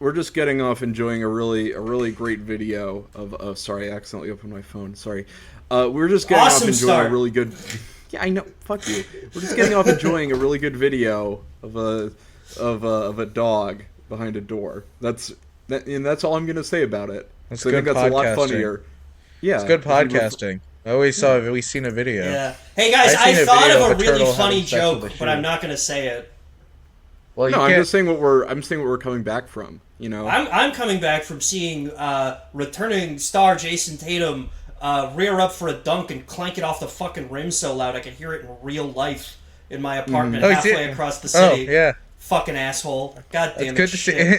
we're just getting off enjoying a really great video of. Oh, sorry, I accidentally opened my phone. Sorry. We're just getting off enjoying a really good. Yeah, I know. Fuck you. We're just getting off enjoying a really good video of a dog behind a door. And that's all I'm gonna say about it. That's So I good think that's a lot podcasting. funnier. Yeah, It's good podcasting. We seen a video. Yeah. Hey guys, I thought of a really funny joke, but I'm not gonna say it. Well, no, I'm just saying what we're coming back from. You know, I'm coming back from seeing returning star Jason Tatum rear up for a dunk and clank it off the fucking rim so loud I could hear it in real life in my apartment halfway across the city. Oh yeah. Fucking asshole! God damn it! Good to see.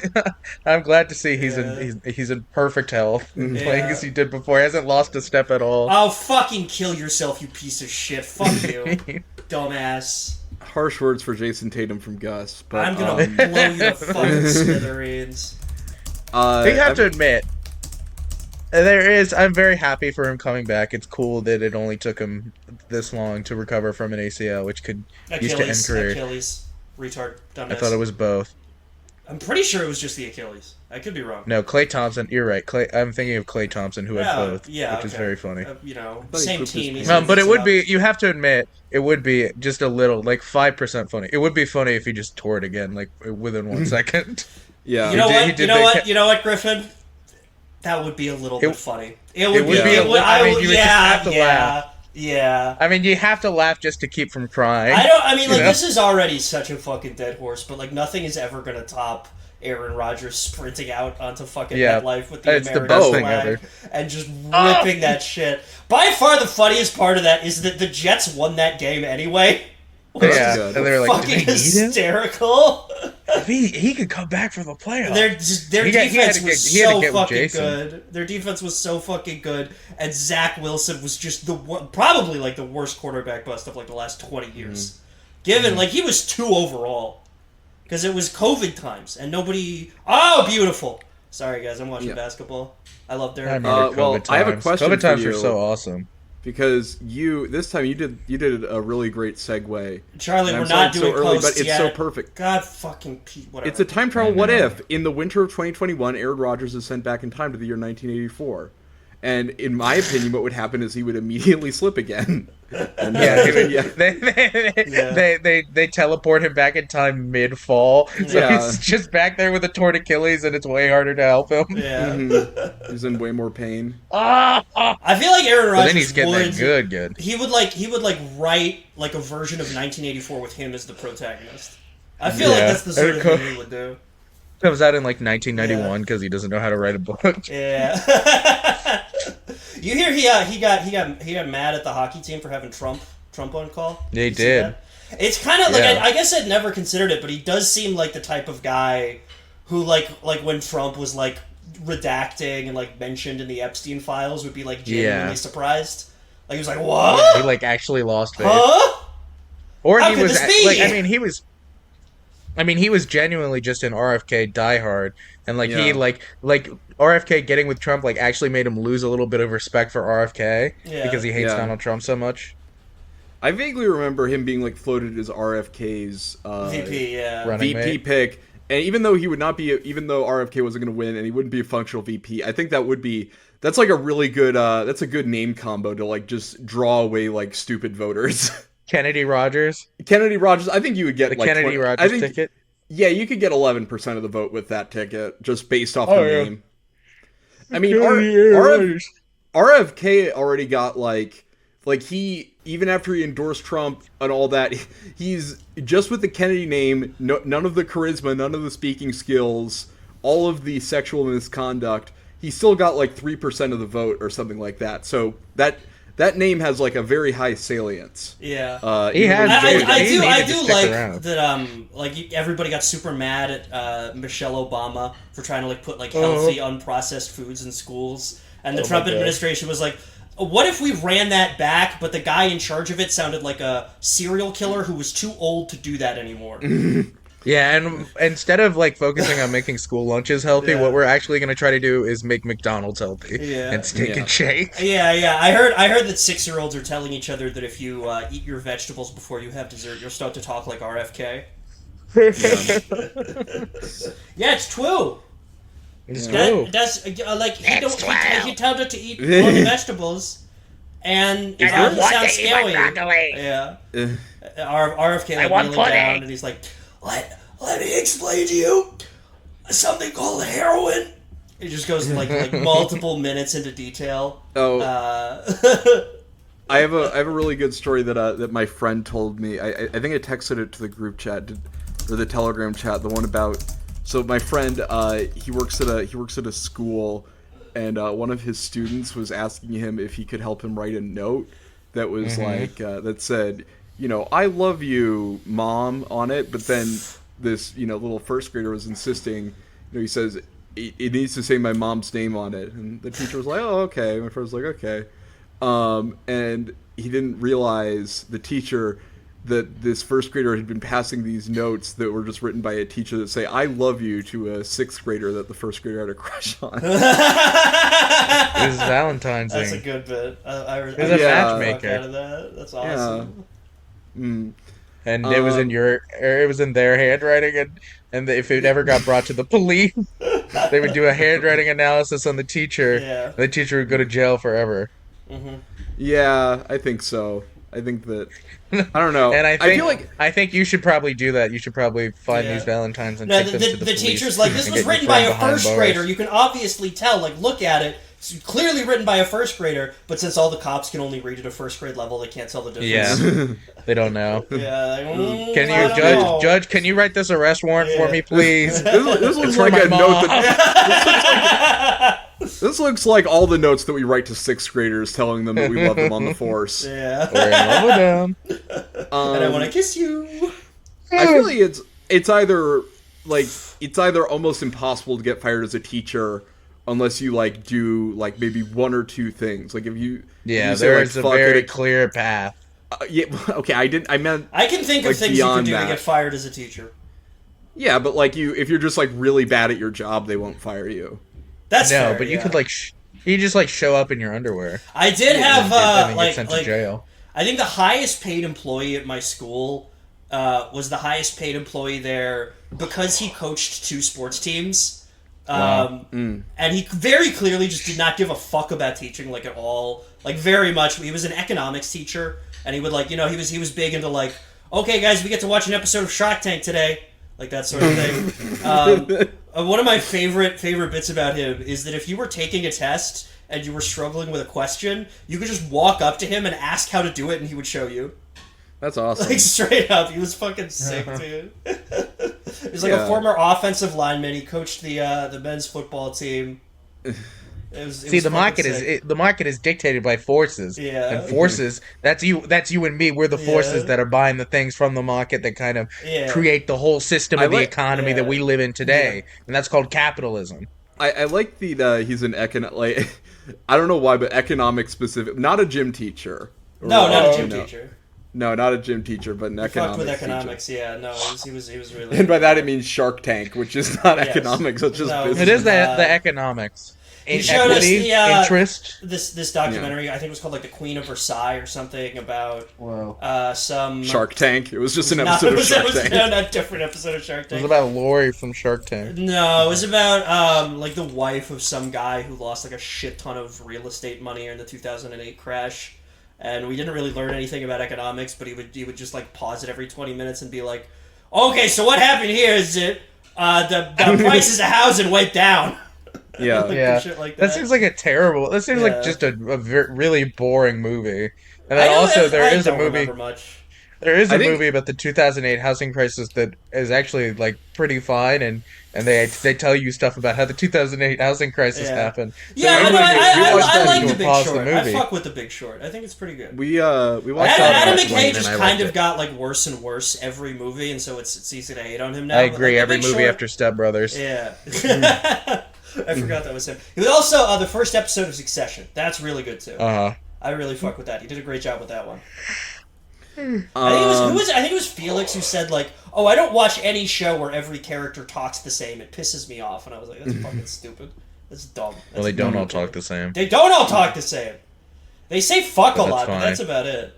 I'm glad to see he's in perfect health, playing as he did before. He hasn't lost a step at all. Oh, fucking kill yourself, you piece of shit! Fuck you, dumbass. Harsh words for Jason Tatum from Gus, but I'm gonna blow you to fucking smithereens. You have to admit, I'm very happy for him coming back. It's cool that it only took him this long to recover from an ACL, which could used to end career. Achilles. Retard, dumbass. I thought it was both. I'm pretty sure it was just the Achilles. I could be wrong. No, Klay Thompson. You're right. I'm thinking of Klay Thompson, who had both, which is very funny. Same team. But it would be. You have to admit, it would be just a little, like 5% funny. It would be funny if he just tore it again, like within 1 second. Yeah. You know what, Griffin? That would be a little bit funny. It would be. You would just have to laugh. Yeah. I mean, you have to laugh just to keep from crying. This is already such a fucking dead horse, but, like, nothing is ever gonna top Aaron Rodgers sprinting out onto fucking MetLife with the American flag and just ripping that shit. By far the funniest part of that is that the Jets won that game anyway. Yeah, and they were like, fucking hysterical. He could come back for the playoffs. Their defense was so fucking good. Their defense was so fucking good, and Zach Wilson was just probably like the worst quarterback bust of like the last 20 years. Given like he was 2 overall, because it was COVID times and nobody. Oh, beautiful. Sorry guys, I'm watching basketball. I love Derek. I remember COVID times. I have a question. COVID times for you. were so awesome. Because this time you did a really great segue. Charlie, we're not doing so early, posts but it's yet. so perfect. God fucking Pete, whatever. It's a time travel what if. In the winter of 2021, Aaron Rodgers is sent back in time to the year 1984. And in my opinion, what would happen is he would immediately slip again. And, They teleport him back in time mid-fall, so he's just back there with a torn Achilles, and it's way harder to help him. Yeah, he's in way more pain. I feel like Aaron Rodgers. Then he's getting that good. He would write like a version of 1984 with him as the protagonist. I feel like that's the sort of thing he would do. Comes out in like 1991 because he doesn't know how to write a book. Yeah. You hear he got mad at the hockey team for having Trump on call? They did. It's kind of like I guess I'd never considered it, but he does seem like the type of guy who like when Trump was like redacting and like mentioned in the Epstein files would be like genuinely surprised. Like he was like, "What?" Yeah, he like actually lost faith. Huh? Or How he could was this be? he was genuinely just an RFK diehard, and like he like RFK getting with Trump like actually made him lose a little bit of respect for RFK because he hates Donald Trump so much. I vaguely remember him being like floated as RFK's VP pick, and even though RFK wasn't going to win and he wouldn't be a functional VP, I think that's like a really good that's a good name combo to like just draw away like stupid voters. Kennedy Rogers. I think you would get the like Kennedy Rogers ticket. Yeah, you could get 11% of the vote with that ticket just based off the name. I mean, RFK already got like he, even after he endorsed Trump and all that, he's just with the Kennedy name, none of the charisma, none of the speaking skills, all of the sexual misconduct. He still got like 3% of the vote or something like that. So that name has like a very high salience. Yeah, he has. I do like that. Like everybody got super mad at Michelle Obama for trying to like put like healthy, unprocessed foods in schools, and the Trump administration was like, "What if we ran that back?" But the guy in charge of it sounded like a serial killer who was too old to do that anymore. Yeah, and instead of like focusing on making school lunches healthy, what we're actually going to try to do is make McDonald's healthy and Steak and Shake. Yeah. I heard that 6-year-olds are telling each other that if you eat your vegetables before you have dessert, you'll start to talk like RFK. Yeah, it's true. It's true. That's like he told her to eat all the vegetables, and he sounds scary. Yeah. RFK like kneeling down, and he's like, "Let me explain to you something called heroin." It just goes like multiple minutes into detail. Oh. I have a really good story that my friend told me. I think I texted it to the group chat or the Telegram chat. The one about, so my friend he works at a school, and one of his students was asking him if he could help him write a note that was like that said, "I love you, Mom," on it. But then this little first grader was insisting. He says it needs to say my mom's name on it, and the teacher was like, "Oh, okay." My friend was like, "Okay." And he didn't realize, the teacher, that this first grader had been passing these notes that were just written by a teacher that say "I love you" to a sixth grader that the first grader had a crush on. It was Valentine's Day. That's a good bit. It was a matchmaker. Out of that. That's awesome. Yeah. Mm. And it was in their handwriting, and if it ever got brought to the police, they would do a handwriting analysis on the teacher. Yeah. And the teacher would go to jail forever. Mm-hmm. Yeah, I think so. I think that, I don't know. And I think you should probably do that. You should probably find these Valentines and take them to the police. Teacher's like, this was written by a first grader. You can obviously tell. Like, look at it. It's clearly written by a first grader, but since all the cops can only read at a first grade level, they can't tell the difference. Yeah, they don't know. Yeah, can you judge? Can you write this arrest warrant for me, please? This looks like a note this looks like all the notes that we write to sixth graders telling them that we love them on the force. Yeah, we're in love with them, and I want to kiss you. I feel like it's either almost impossible to get fired as a teacher unless you do maybe one or two things. Like if you there is a very clear path. Yeah, okay. I can think of things you can do to get fired as a teacher. Yeah, but if you're just really bad at your job, they won't fire you. That's fair, but you could you just show up in your underwear. I did have get sent to jail. I think the highest paid employee at my school was the highest paid employee there because he coached 2 sports teams. And he very clearly just did not give a fuck about teaching at all. Very much. He was an economics teacher, and he would he was big into okay guys, we get to watch an episode of Shark Tank today. That sort of thing. One of my favorite bits about him is that if you were taking a test and you were struggling with a question, you could just walk up to him and ask how to do it, and he would show you. That's awesome. Straight up, he was fucking sick, dude. He's a former offensive lineman. He coached the men's football team. The market is dictated by forces. Yeah. And forces, that's you and me. We're the forces that are buying the things from the market that kind of create the whole system of the economy that we live in today. And that's called capitalism. I like he's an I don't know why, but economic specific, not a gym teacher. No, not a gym teacher. No, not a gym teacher, but an economics fucked with economics, teacher. Yeah. No, he was really... And by that it means Shark Tank, which is not economics, it's just business. It is the economics. He showed us interest. This documentary, I think it was called The Queen of Versailles or something about some... Shark Tank? It was just an episode of Shark Tank. No, not a different episode of Shark Tank. It was about Lori from Shark Tank. No, it was about the wife of some guy who lost a shit ton of real estate money in the 2008 crash. And we didn't really learn anything about economics, but he would just pause it every 20 minutes and be like, okay, so what happened here is that the prices of housing went down. Yeah. Shit like that seems like that seems like just a really boring movie. And then also there is a movie about the 2008 housing crisis that is actually pretty fine, and they tell you stuff about how the 2008 housing crisis happened. So I like The Big Short. I fuck with The Big Short. I think it's pretty good. We watched Adam McKay just kind of got worse and worse every movie, and so it's easy to hate on him now. I agree. Every movie after Step Brothers. Yeah. I forgot that was him. He was also the first episode of Succession. That's really good too. I really fuck with that. He did a great job with that one. I think it was Felix who said "Oh, I don't watch any show where every character talks the same. It pisses me off." And I was like, "That's fucking stupid. That's dumb." Well, they don't all talk the same. They don't all talk the same. They say "fuck" a lot, but that's about it.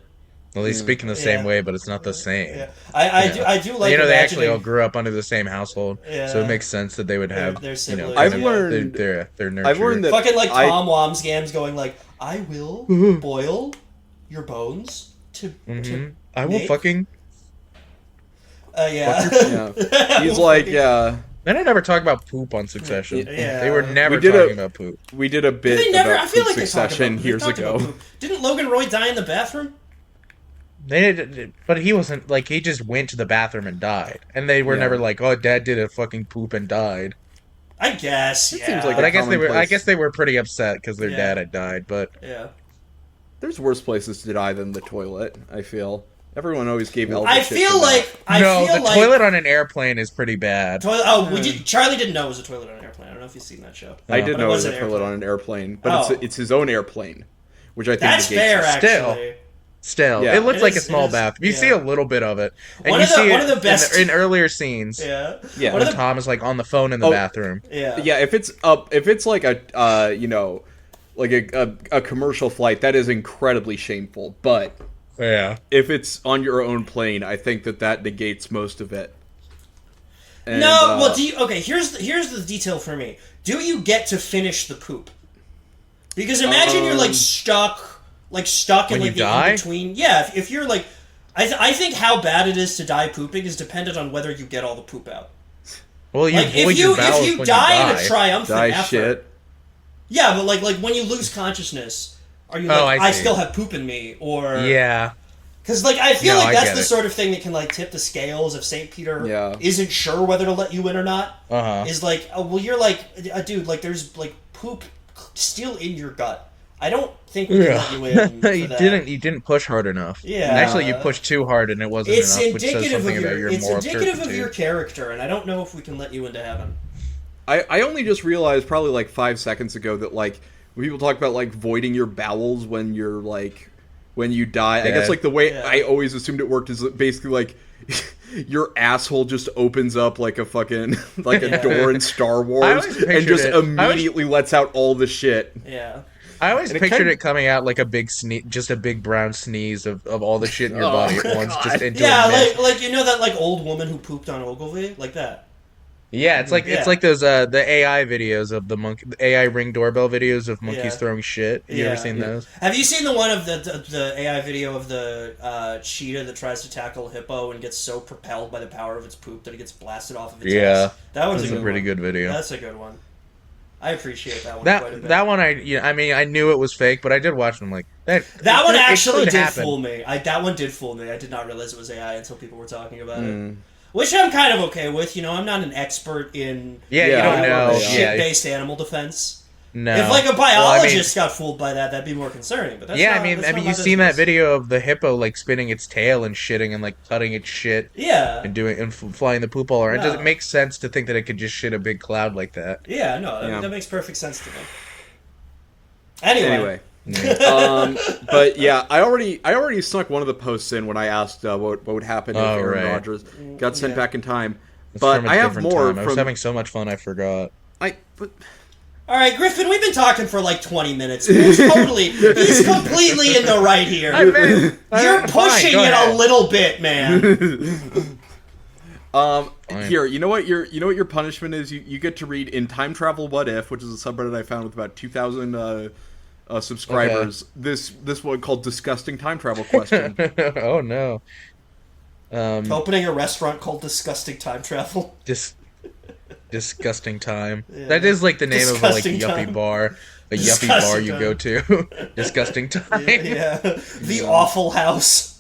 Well, they speak in the same way, but it's not the same. Yeah. I do like. They actually all grew up under the same household, so it makes sense that they would have their siblings. I've learned their nurture. I've learned that fucking like Tom Wamsgams going like, I will boil your bones to I will fucking. He's like, yeah. Then I never talk about poop on Succession. Yeah. They were never talking about poop. We did a bit about Succession years ago. Didn't Logan Roy die in the bathroom? They did, but he wasn't like he just went to the bathroom and died, and they were never like, "Oh, Dad did a fucking poop and died." I guess. It seems like, but I guess they were pretty upset because their dad had died. But there's worse places to die than the toilet. I feel everyone always gave Elvis. The toilet on an airplane is pretty bad. Charlie didn't know it was a toilet on an airplane. I don't know if you've seen that show. I did know it was a toilet on an airplane, but it's his own airplane, which I think that's fair. Actually. Still, it looks like a small bath. You see a little bit of it, and one of the best in earlier scenes. When Tom is like on the phone in the bathroom. If it's like a like a commercial flight, that is incredibly shameful. But if it's on your own plane, I think that negates most of it. And, here's the detail for me. Do you get to finish the poop? Because imagine you're like stuck in like the in between. Yeah, if you're like, I think how bad it is to die pooping is dependent on whether you get all the poop out. Well, if you die in a triumphant effort. Shit. Yeah, but like when you lose consciousness, are you like, I still have poop in me, or Because like I feel like that's the sort of thing that can like tip the scales if St. Peter isn't sure whether to let you in or not. Is like, you're like, dude, like there's like poop still in your gut. I don't think we can let you in. For you didn't push hard enough. Yeah. Actually, you pushed too hard and it wasn't enough, which says something about your moral turpitude. It's indicative of your character, and I don't know if we can let you into heaven. I only just realized probably like 5 seconds ago that like when people talk about like voiding your bowels when you're like when you die. I guess like the way I always assumed it worked is basically like your asshole just opens up like a fucking like a door in Star Wars and just immediately lets out all the shit. Yeah. I always pictured it coming out like a big just a big brown sneeze of all the shit in your body at once, just into like you know that like old woman who pooped on Ogilvy, like that. Yeah, it's like those the AI videos of the AI Ring doorbell videos of monkeys throwing shit. Have you ever seen those? Have you seen the one of the AI video of the cheetah that tries to tackle a hippo and gets so propelled by the power of its poop that it gets blasted off of its ass? That was a pretty good video. That's a good one. I appreciate that one quite a bit. That one, I knew it was fake, but I did watch them. Like that one actually did fool me. That one did fool me. I did not realize it was AI until people were talking about it. Which I'm kind of okay with. I'm not an expert in you don't know shit-based animal defense. No. If like a biologist got fooled by that, that'd be more concerning. But that's you've seen that video of the hippo like spinning its tail and shitting and like cutting its shit. Yeah. And flying the poop all around. It doesn't make sense to think that it could just shit a big cloud like that. Yeah, no, that makes perfect sense to me. Anyway. But yeah, I already snuck one of the posts in when I asked what would happen if Aaron Rodgers got sent back in time. But I have more. I was having so much fun, I forgot. All right, Griffin, we've been talking for like 20 minutes. He's completely in the right here. You're pushing it a little bit, man. Here, you know what your punishment is? You get to read in Time Travel What If, which is a subreddit I found with about 2,000 subscribers. This one called Disgusting Time Travel Question. Oh no. Opening a restaurant called Disgusting Time Travel. Disgusting Time. Yeah. That is like the name of a like yuppie bar. A yuppie bar you go to. Disgusting Time. Yeah. The Awful House.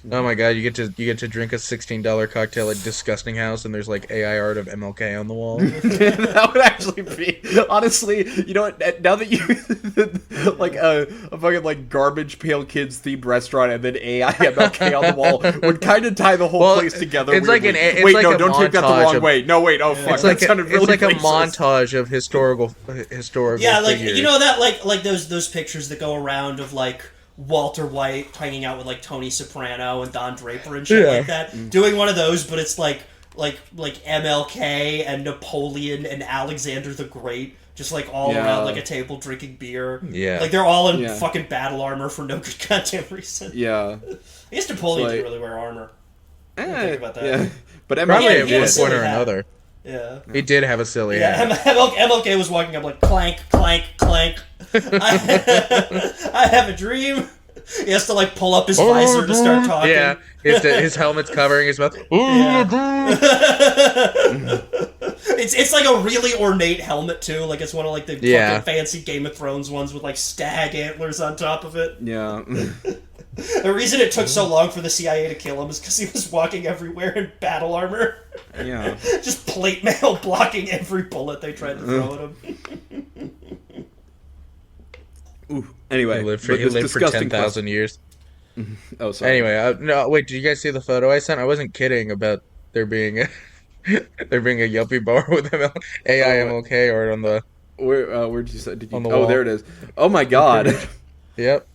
Oh my god, you get to drink a $16 cocktail at Disgusting House and there's like AI art of MLK on the wall. That would actually be honestly, you know what, now that you like a fucking like Garbage Pail Kids themed restaurant and then AI MLK on the wall would kind of tie the whole place together. It's weirdly. Don't take that the wrong way. No, wait, oh fuck, that sounded really It's like a montage of historical yeah, like figures. You know that like those pictures that go around of like Walter White hanging out with like Tony Soprano and Don Draper and shit like that, doing one of those, but it's like MLK and Napoleon and Alexander the Great just like all around like a table drinking beer. Yeah, like they're all in fucking battle armor for no good goddamn reason. Yeah, I guess Napoleon didn't really wear armor. Think about that. Yeah, but probably at one point or another. Yeah, he did have a silly hat. MLK was walking up like clank, clank, clank. I have a dream. He has to like pull up his visor to start talking. Yeah, his helmet's covering his mouth. It's like a really ornate helmet too. Like it's one of like the fucking fancy Game of Thrones ones with like stag antlers on top of it. Yeah. The reason it took so long for the CIA to kill him is because he was walking everywhere in battle armor. Yeah. Just plate mail blocking every bullet they tried to throw at him. Ooh. Anyway, he lived for 10,000 years. Oh, sorry. Anyway, no, wait. Did you guys see the photo I sent? I wasn't kidding about there being a Yuppie bar with AIMLK or on the. Where'd you say? Did you? On the wall. There it is. Oh my god. Yep.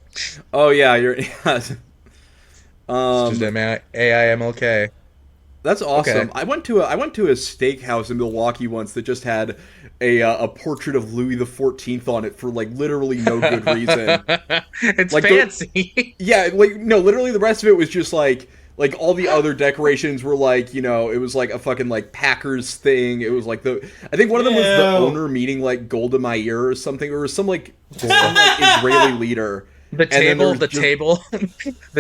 Oh yeah, you're. Yeah. It's just AIMLK. That's awesome. Okay. I went to a steakhouse in Milwaukee once that just had a portrait of Louis XIV on it for like literally no good reason. It's like fancy. Literally the rest of it was just like all the other decorations were like, it was like a fucking like Packers thing. It was like I think one of them was the owner meeting like Golda Meir or something, or some like Israeli leader. The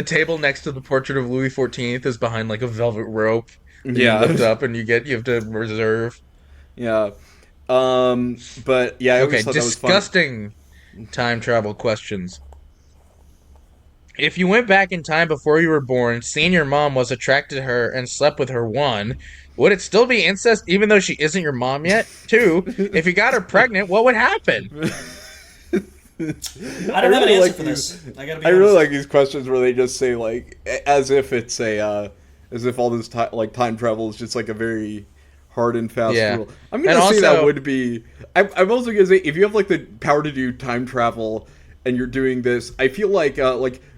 table next to the portrait of Louis XIV is behind like a velvet rope. Yeah, you lift up and you have to reserve. Yeah, but yeah. Okay, disgusting time travel questions. If you went back in time before you were born, seeing your mom was attracted to her and slept with her, 1, would it still be incest even though she isn't your mom yet? 2, if you got her pregnant, what would happen? I don't have an answer for this. I really like these questions where they just say like, as if it's as if all this time travel is just like a very hard and fast rule. I'm gonna say that would be. I'm also gonna say if you have like the power to do time travel and you're doing this, I feel like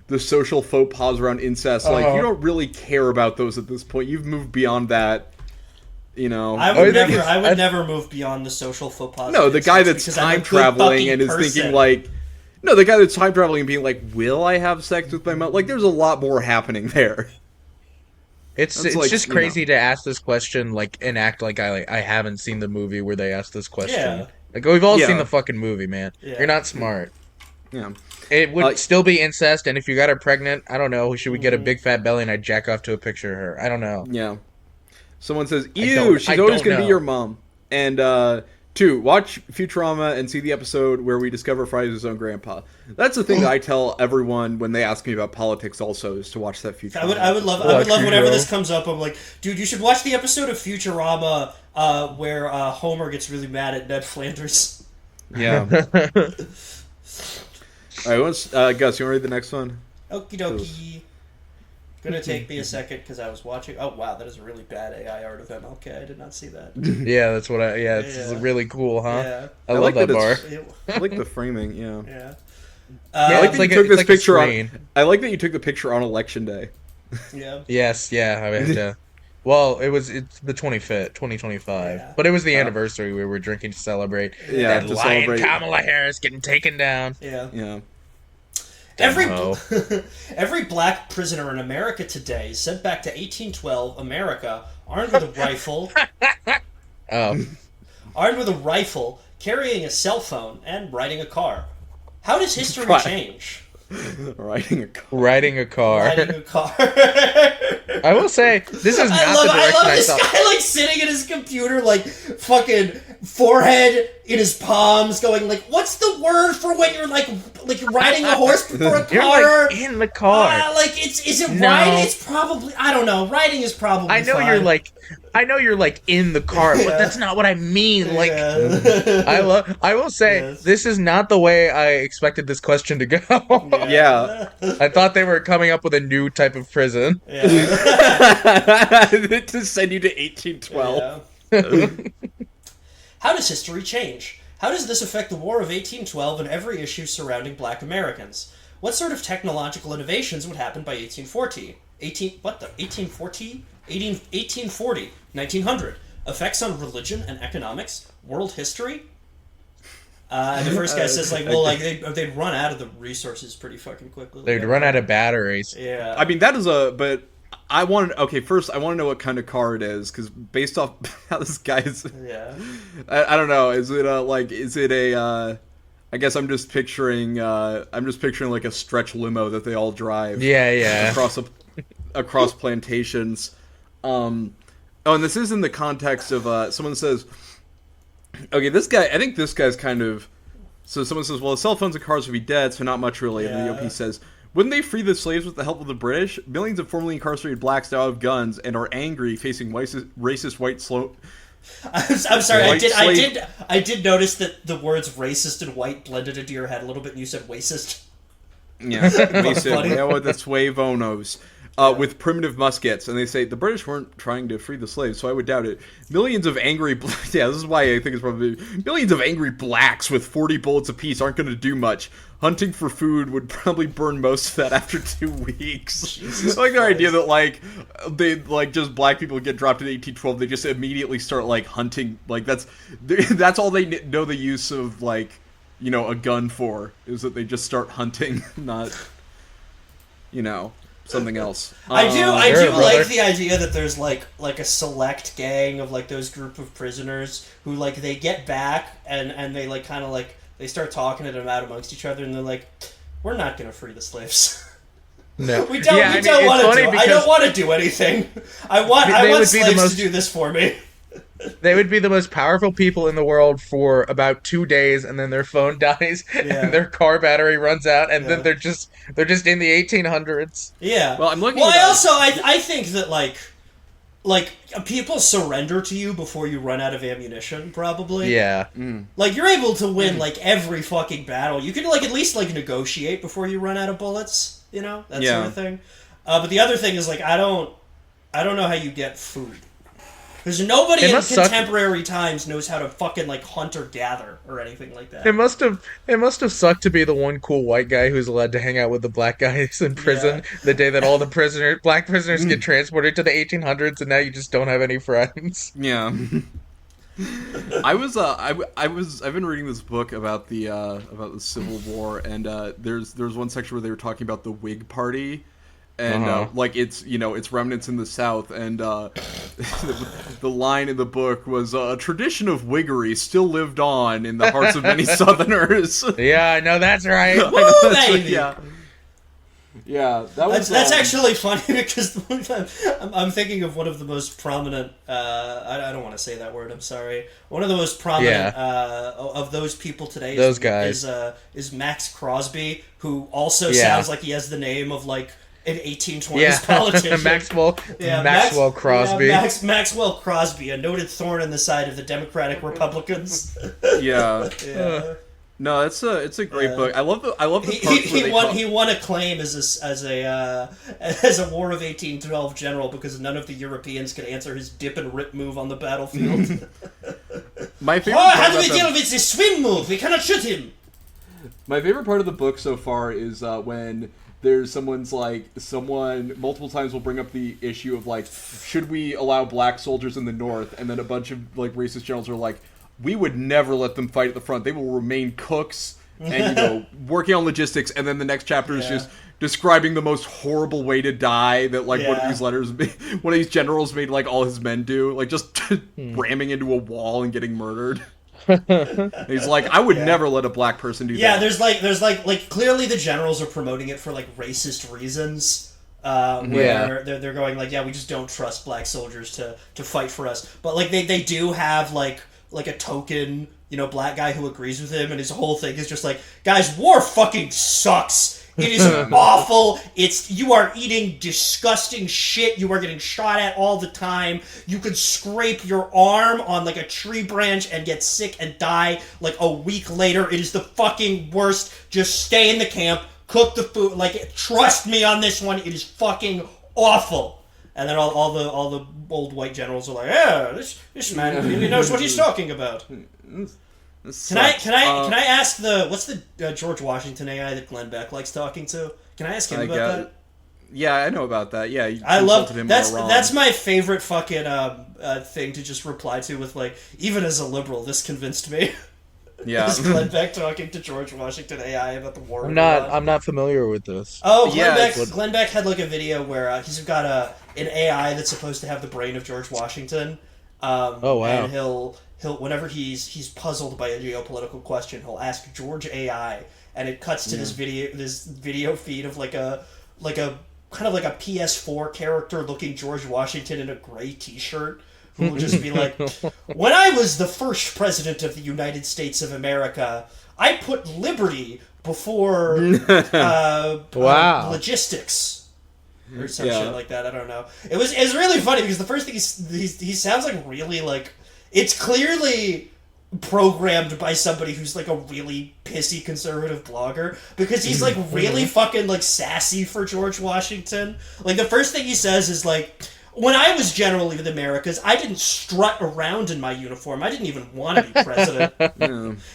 the social faux pas around incest, like you don't really care about those at this point. You've moved beyond that. I would never move beyond the social faux pas. No, the guy that's time traveling and is thinking like, no, the guy that's time traveling and being like, will I have sex with my mom? Like, there's a lot more happening there. It's just crazy to ask this question like and act like I haven't seen the movie where they asked this question. Yeah. Like we've all seen the fucking movie, man. Yeah. You're not smart. Yeah. It would still be incest, and if you got her pregnant, I don't know, should we get a big fat belly and I'd jack off to a picture of her? I don't know. Yeah. Someone says, ew, she's always going to be your mom. And 2, watch Futurama and see the episode where we discover Fry's own grandpa. That's the thing that I tell everyone when they ask me about politics also, is to watch that Futurama. I would love whenever this comes up, I'm like, dude, you should watch the episode of Futurama where Homer gets really mad at Ned Flanders. Yeah. Alright, Gus, you want to read the next one? Okie dokie. Gonna take me a second because I was watching. Oh wow, that is a really bad AI art of MLK. I did not see that. Yeah, that's what it's really cool, huh? Yeah. I love that bar. I like the framing. Yeah. Yeah. I like that you took this picture on. I like that you took the picture on election day. Yeah. Yes. Yeah. I mean, yeah. Well, it's the 25th, 2025, but it was the anniversary we were drinking to celebrate. Yeah, that lion Kamala Harris getting taken down. Yeah. Yeah. Every black prisoner in America today is sent back to 1812 America armed with a rifle. Armed with a rifle, carrying a cell phone, and riding a car. How does history change? Riding a car. Riding a car. I will say, this is not the direction I love I this thought. guy, like, sitting at his computer, like, fucking forehead in his palms, going, like, what's the word for when you're, like riding a horse before a car? You're, like, in the car. Is it riding? It's probably, I don't know, riding is probably I know fine. I know you're, like, in the car, but that's not what I mean. Like, I will say, this is not the way I expected this question to go. Yeah. I thought they were coming up with a new type of prison. Yeah. To send you to 1812. Yeah. How does history change? How does this affect the War of 1812 and every issue surrounding black Americans? What sort of technological innovations would happen by 1840? 1840, 1900. Effects on religion and economics, world history? And the first guy says, like, well, like, they'd run out of the resources pretty fucking quickly. They'd run out of batteries. Yeah. I mean, that is but first I want to know what kind of car it is, because based off how this guy's... Yeah. I don't know, is it a, I guess I'm just picturing like a stretch limo that they all drive. Yeah. Across plantations. And this is in the context of, someone says... Okay, I think this guy's kind of... So someone says, well, the cell phones and cars would be dead, so not much really. And the OP says, wouldn't they free the slaves with the help of the British? Millions of formerly incarcerated blacks now have guns and are angry, facing racist white I'm sorry, I did notice that the words racist and white blended into your head a little bit, and you said racist. Yeah, they said, the suavonos. With primitive muskets, and they say the British weren't trying to free the slaves, so I would doubt it. Millions of angry... Yeah, this is why I think it's probably... Millions of angry blacks with 40 bullets apiece aren't going to do much. Hunting for food would probably burn most of that after 2 weeks. I like their idea that, like, they, like, just black people get dropped in 1812, they just immediately start, like, hunting. Like, that's all they know the use of, like, you know, a gun for, is that they just start hunting, not, you know... something else. I do like the idea that there's like a select gang of like those group of prisoners who like they get back and they like kind of like they start talking to them out amongst each other, and they're like, we're not gonna free the slaves. No, we don't want to do. I don't want to do anything. I want slaves to do this for me. They would be the most powerful people in the world for about 2 days, and then their phone dies, and their car battery runs out, and then they're just in the 1800s. Yeah. Well, I'm looking. Well, I think that like people surrender to you before you run out of ammunition, probably. Yeah. Like you're able to win like every fucking battle. You can like at least like negotiate before you run out of bullets. You know, that sort of thing. But the other thing is like I don't know how you get food. Because nobody in contemporary times knows how to fucking like hunt or gather or anything like that. It must have sucked to be the one cool white guy who's allowed to hang out with the black guys in prison the day that all the black prisoners get transported to the 1800s, and now you just don't have any friends. Yeah. I've been reading this book about the Civil War, and there's one section where they were talking about the Whig Party. And like it's remnants in the South, and the line in the book was a tradition of Whiggery still lived on in the hearts of many Southerners. Yeah, I know that's right. Woo, baby! Yeah, that's actually funny because I'm thinking of one of the most prominent. I don't want to say that word. I'm sorry. One of the most prominent of those people today. Is Max Crosby, who also sounds like he has the name of like an 1820s politician. Maxwell Crosby. Maxwell Crosby, a noted thorn in the side of the Democratic Republicans. Yeah. No, it's a great book. I love the he won acclaim as a War of 1812 general because none of the Europeans could answer his dip and rip move on the battlefield. My favorite. How do we deal with the swim move? We cannot shoot him. My favorite part of the book so far is when there's someone multiple times will bring up the issue of like, should we allow black soldiers in the North? And then a bunch of like racist generals are like, we would never let them fight at the front. They will remain cooks and working on logistics. And then the next chapter is just describing the most horrible way to die that like one of these generals made like all his men do, like just ramming into a wall and getting murdered. He's like, I would never let a black person do that. Yeah, there's like clearly the generals are promoting it for like racist reasons. Where they're going like, we just don't trust black soldiers to fight for us. But like they do have like a token, black guy who agrees with him, and his whole thing is just like, guys, war fucking sucks. It is awful. You are eating disgusting shit. You are getting shot at all the time. You could scrape your arm on like a tree branch and get sick and die like a week later. It is the fucking worst. Just stay in the camp, cook the food. Like, trust me on this one. It is fucking awful. And then all the old white generals are like, this man really knows what he's talking about. Can I ask what's the George Washington AI that Glenn Beck likes talking to? Can I ask him about that? Yeah, I know about that. Yeah, I love him. That's my favorite fucking thing to just reply to with like, even as a liberal, this convinced me. Yeah. Is Glenn Beck talking to George Washington AI about the war? I'm not familiar with this. Oh, Glenn Beck had like a video where he's got an AI that's supposed to have the brain of George Washington. Oh wow! And he'll whenever he's puzzled by a geopolitical question, he'll ask George AI, and it cuts to this video feed of like a kind of like a PS4 character looking George Washington in a gray T-shirt, who will just be like, "When I was the first president of the United States of America, I put liberty before logistics." Or some shit like that. I don't know. It's really funny because the first thing he sounds like really like, it's clearly programmed by somebody who's like a really pissy conservative blogger, because he's like really fucking like sassy for George Washington. Like the first thing he says is like, "When I was general of the Americas, I didn't strut around in my uniform. I didn't even want to be president."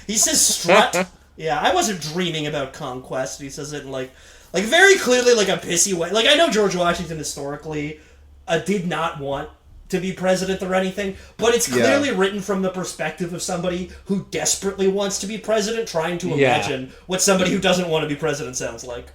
He says strut. Yeah, I wasn't dreaming about conquest. He says it in like very clearly like a pissy way. Like I know George Washington historically did not want to be president or anything, but it's clearly written from the perspective of somebody who desperately wants to be president, trying to imagine what somebody who doesn't want to be president sounds like.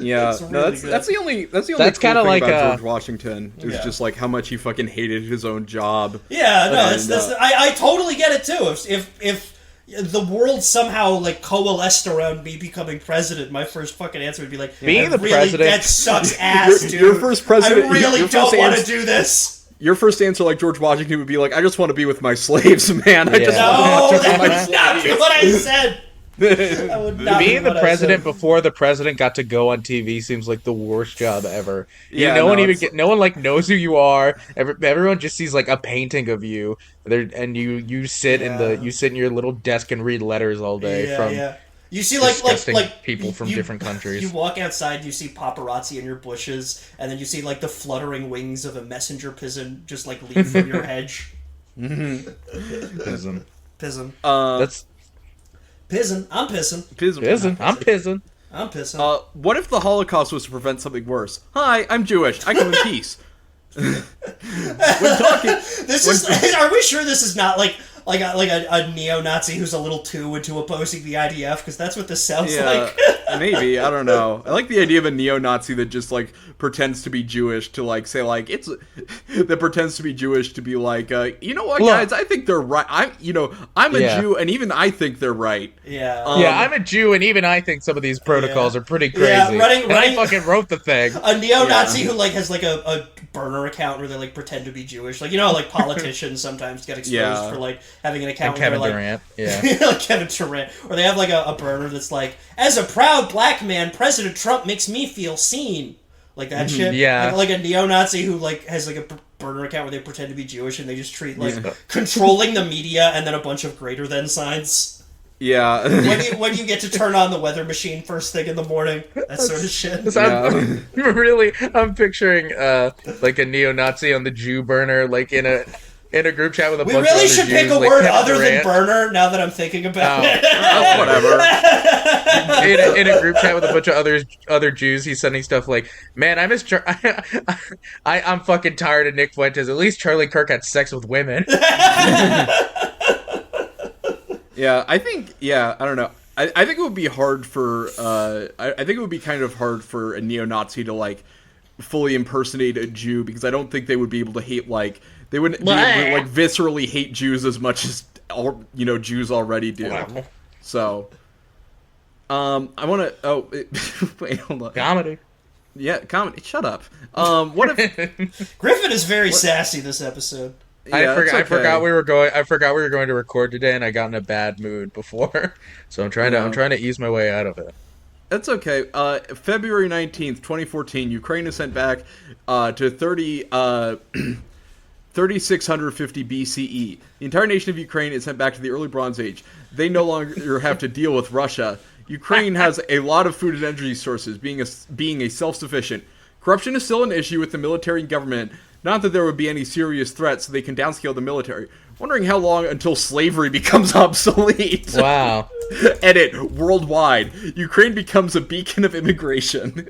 Yeah, really that's the only cool thing like, about George Washington is just like how much he fucking hated his own job. Yeah, no, I totally get it too. If the world somehow like coalesced around me becoming president, my first fucking answer would be like, being the president, that sucks ass, dude. Your first president, I really don't want to do this. Your first answer, like George Washington, would be like, "I just want to be with my slaves, man." No, that would not be what I said. Being the president before the president got to go on TV seems like the worst job ever. No one like knows who you are. Everyone just sees like a painting of you there, and you sit in your little desk and read letters all day from you see like people from different countries. You walk outside, you see paparazzi in your bushes, and then you see like the fluttering wings of a messenger pigeon just like leave from your hedge. Pism. That's Pizzin'. I'm pissing. I'm pissing. I'm pissing. What if the Holocaust was to prevent something worse? Hi, I'm Jewish. I come in peace. When talking, are we sure this is not like a neo-Nazi who's a little too into opposing the IDF? Because that's what this sounds like. Maybe, I don't know. I like the idea of a neo-Nazi that just like pretends to be Jewish to like say like that pretends to be Jewish to be like, you know what, guys, I think they're right. I'm a Jew, and even I think they're right. Yeah. I'm a Jew, and even I think some of these protocols are pretty crazy. Yeah, I fucking wrote the thing. A neo-Nazi who like has like a burner account where they like pretend to be Jewish, like like politicians sometimes get exposed for like having an account. And Kevin Durant, like Kevin Durant, or they have like a burner that's like, "As a proud black man, President Trump makes me feel seen," like that shit. Yeah, like a neo-Nazi who like has like a burner account where they pretend to be Jewish and they just treat like controlling the media and then a bunch of greater than signs. Yeah. when you get to turn on the weather machine first thing in the morning, that sort of shit. I'm picturing like a neo-Nazi on the Jew burner, like in a group chat with a bunch of other Jews. We really should pick a word other than burner now that I'm thinking about it. Whatever. in a group chat with a bunch of other Jews, he's sending stuff like, "Man, I'm fucking tired of Nick Fuentes. At least Charlie Kirk had sex with women." Yeah, I don't know. I think it would be hard for I think it would be kind of hard for a neo-Nazi to like fully impersonate a Jew, because I don't think they would be able to hate like they wouldn't be able to like viscerally hate Jews as much as Jews already do. So I want to wait, hold on. Comedy. Yeah, comedy. Shut up. What if Griffin is very sassy this episode? Yeah, I forgot we were going to record today, and I got in a bad mood before, so I'm trying to ease my way out of it. That's okay. February 19th, 2014, Ukraine is sent back to 3650 BCE. The entire nation of Ukraine is sent back to the early Bronze Age. They no longer have to deal with Russia. Ukraine has a lot of food and energy sources, being a self-sufficient. Corruption is still an issue with the military and government. Not that there would be any serious threats, so they can downscale the military. Wondering how long until slavery becomes obsolete. Wow. Edit. Worldwide. Ukraine becomes a beacon of immigration.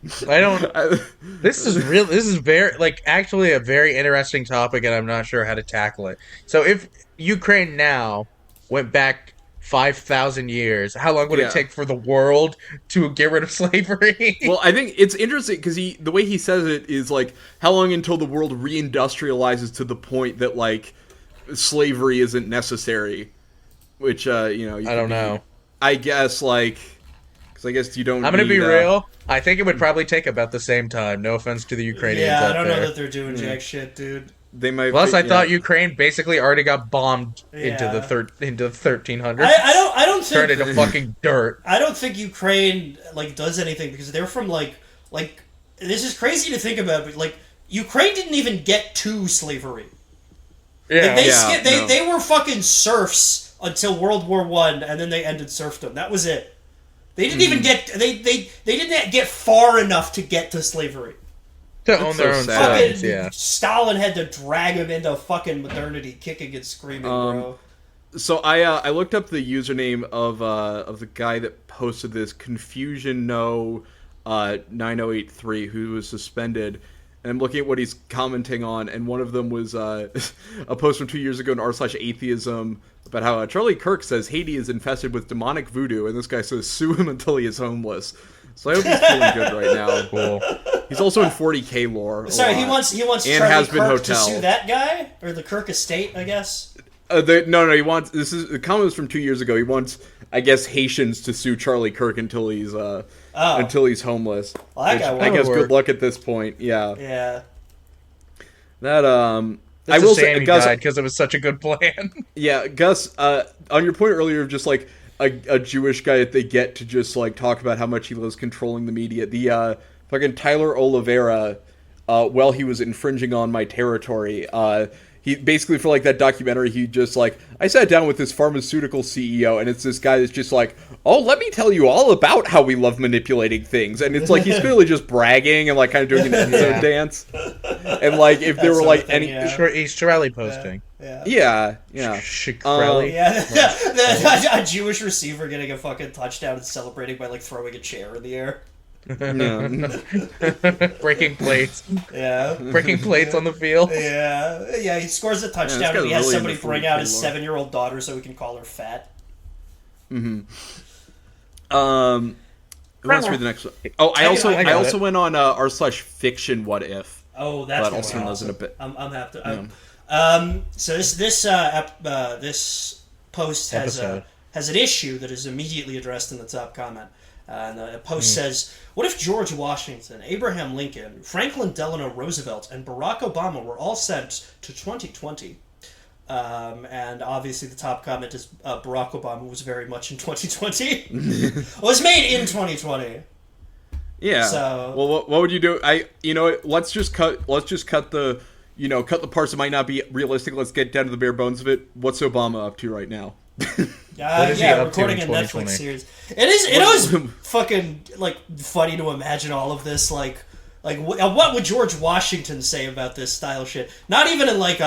This is very, like, actually a very interesting topic, and I'm not sure how to tackle it. So if Ukraine now went back 5,000 years, how long would it take for the world to get rid of slavery? Well, I think it's interesting because the way he says it is like, how long until the world reindustrializes to the point that like slavery isn't necessary? Which I don't know. I guess like, because I guess you don't. I'm gonna be real. I think it would probably take about the same time. No offense to the Ukrainians. Yeah, I don't know that they're doing jack shit, dude. They might. Plus, I thought Ukraine basically already got bombed into the 1300s. I don't think turned into fucking dirt. I don't think Ukraine like does anything because they're from like this is crazy to think about, but like Ukraine didn't even get to slavery. Yeah, like, they were fucking serfs until World War I, and then they ended serfdom. That was it. They didn't even get they didn't get far enough to get to slavery. To own their own slaves, yeah. Stalin had to drag him into fucking modernity, kicking and screaming, bro. So I looked up the username of the guy that posted this Confusion No 9083 who was suspended, and I'm looking at what he's commenting on, and one of them was a post from 2 years ago in r/atheism about how Charlie Kirk says Haiti is infested with demonic voodoo, and this guy says sue him until he is homeless. So I hope he's feeling good right now. Cool. He's also in 40K lore. Sorry, he wants Charlie Kirk to sue that guy or the Kirk estate, I guess. No. He wants. The comment was from 2 years ago. He wants, I guess, Haitians to sue Charlie Kirk until he's homeless. Well, that guy I guess good luck at this point. Yeah. Yeah. That I will say, Gus died because it was such a good plan. Yeah, Gus. On your point earlier of just like a Jewish guy that they get to just like talk about how much he loves controlling the media. The fucking Tyler Oliveira, while he was infringing on my territory, he basically, for like that documentary, he just like, I sat down with this pharmaceutical CEO, and it's this guy that's just like, oh, let me tell you all about how we love manipulating things, and it's like he's clearly just bragging and like kind of doing an Enzo dance, and like if there were like any, he's Shirley posting. Yeah. A Jewish receiver getting a fucking touchdown and celebrating by like throwing a chair in the air. Breaking plates. Yeah. Breaking plates on the field. Yeah, he scores a touchdown and he has somebody bring out his 7-year-old daughter so we can call her fat. Who wants to read the next one? Oh, I also went on r/fiction what if. Oh, that's also awesome. A bit. I'm happy to. So this post has an issue that is immediately addressed in the top comment. And the post says, what if George Washington, Abraham Lincoln, Franklin Delano Roosevelt, and Barack Obama were all sent to 2020? And obviously the top comment is Barack Obama was very much in 2020. Was made in 2020. Yeah. So, well, what would you do? Let's just cut the parts that might not be realistic. Let's get down to the bare bones of it. What's Obama up to right now? Recording a Netflix series. It was fucking like funny to imagine all of this. Like what would George Washington say about this style shit? Not even in like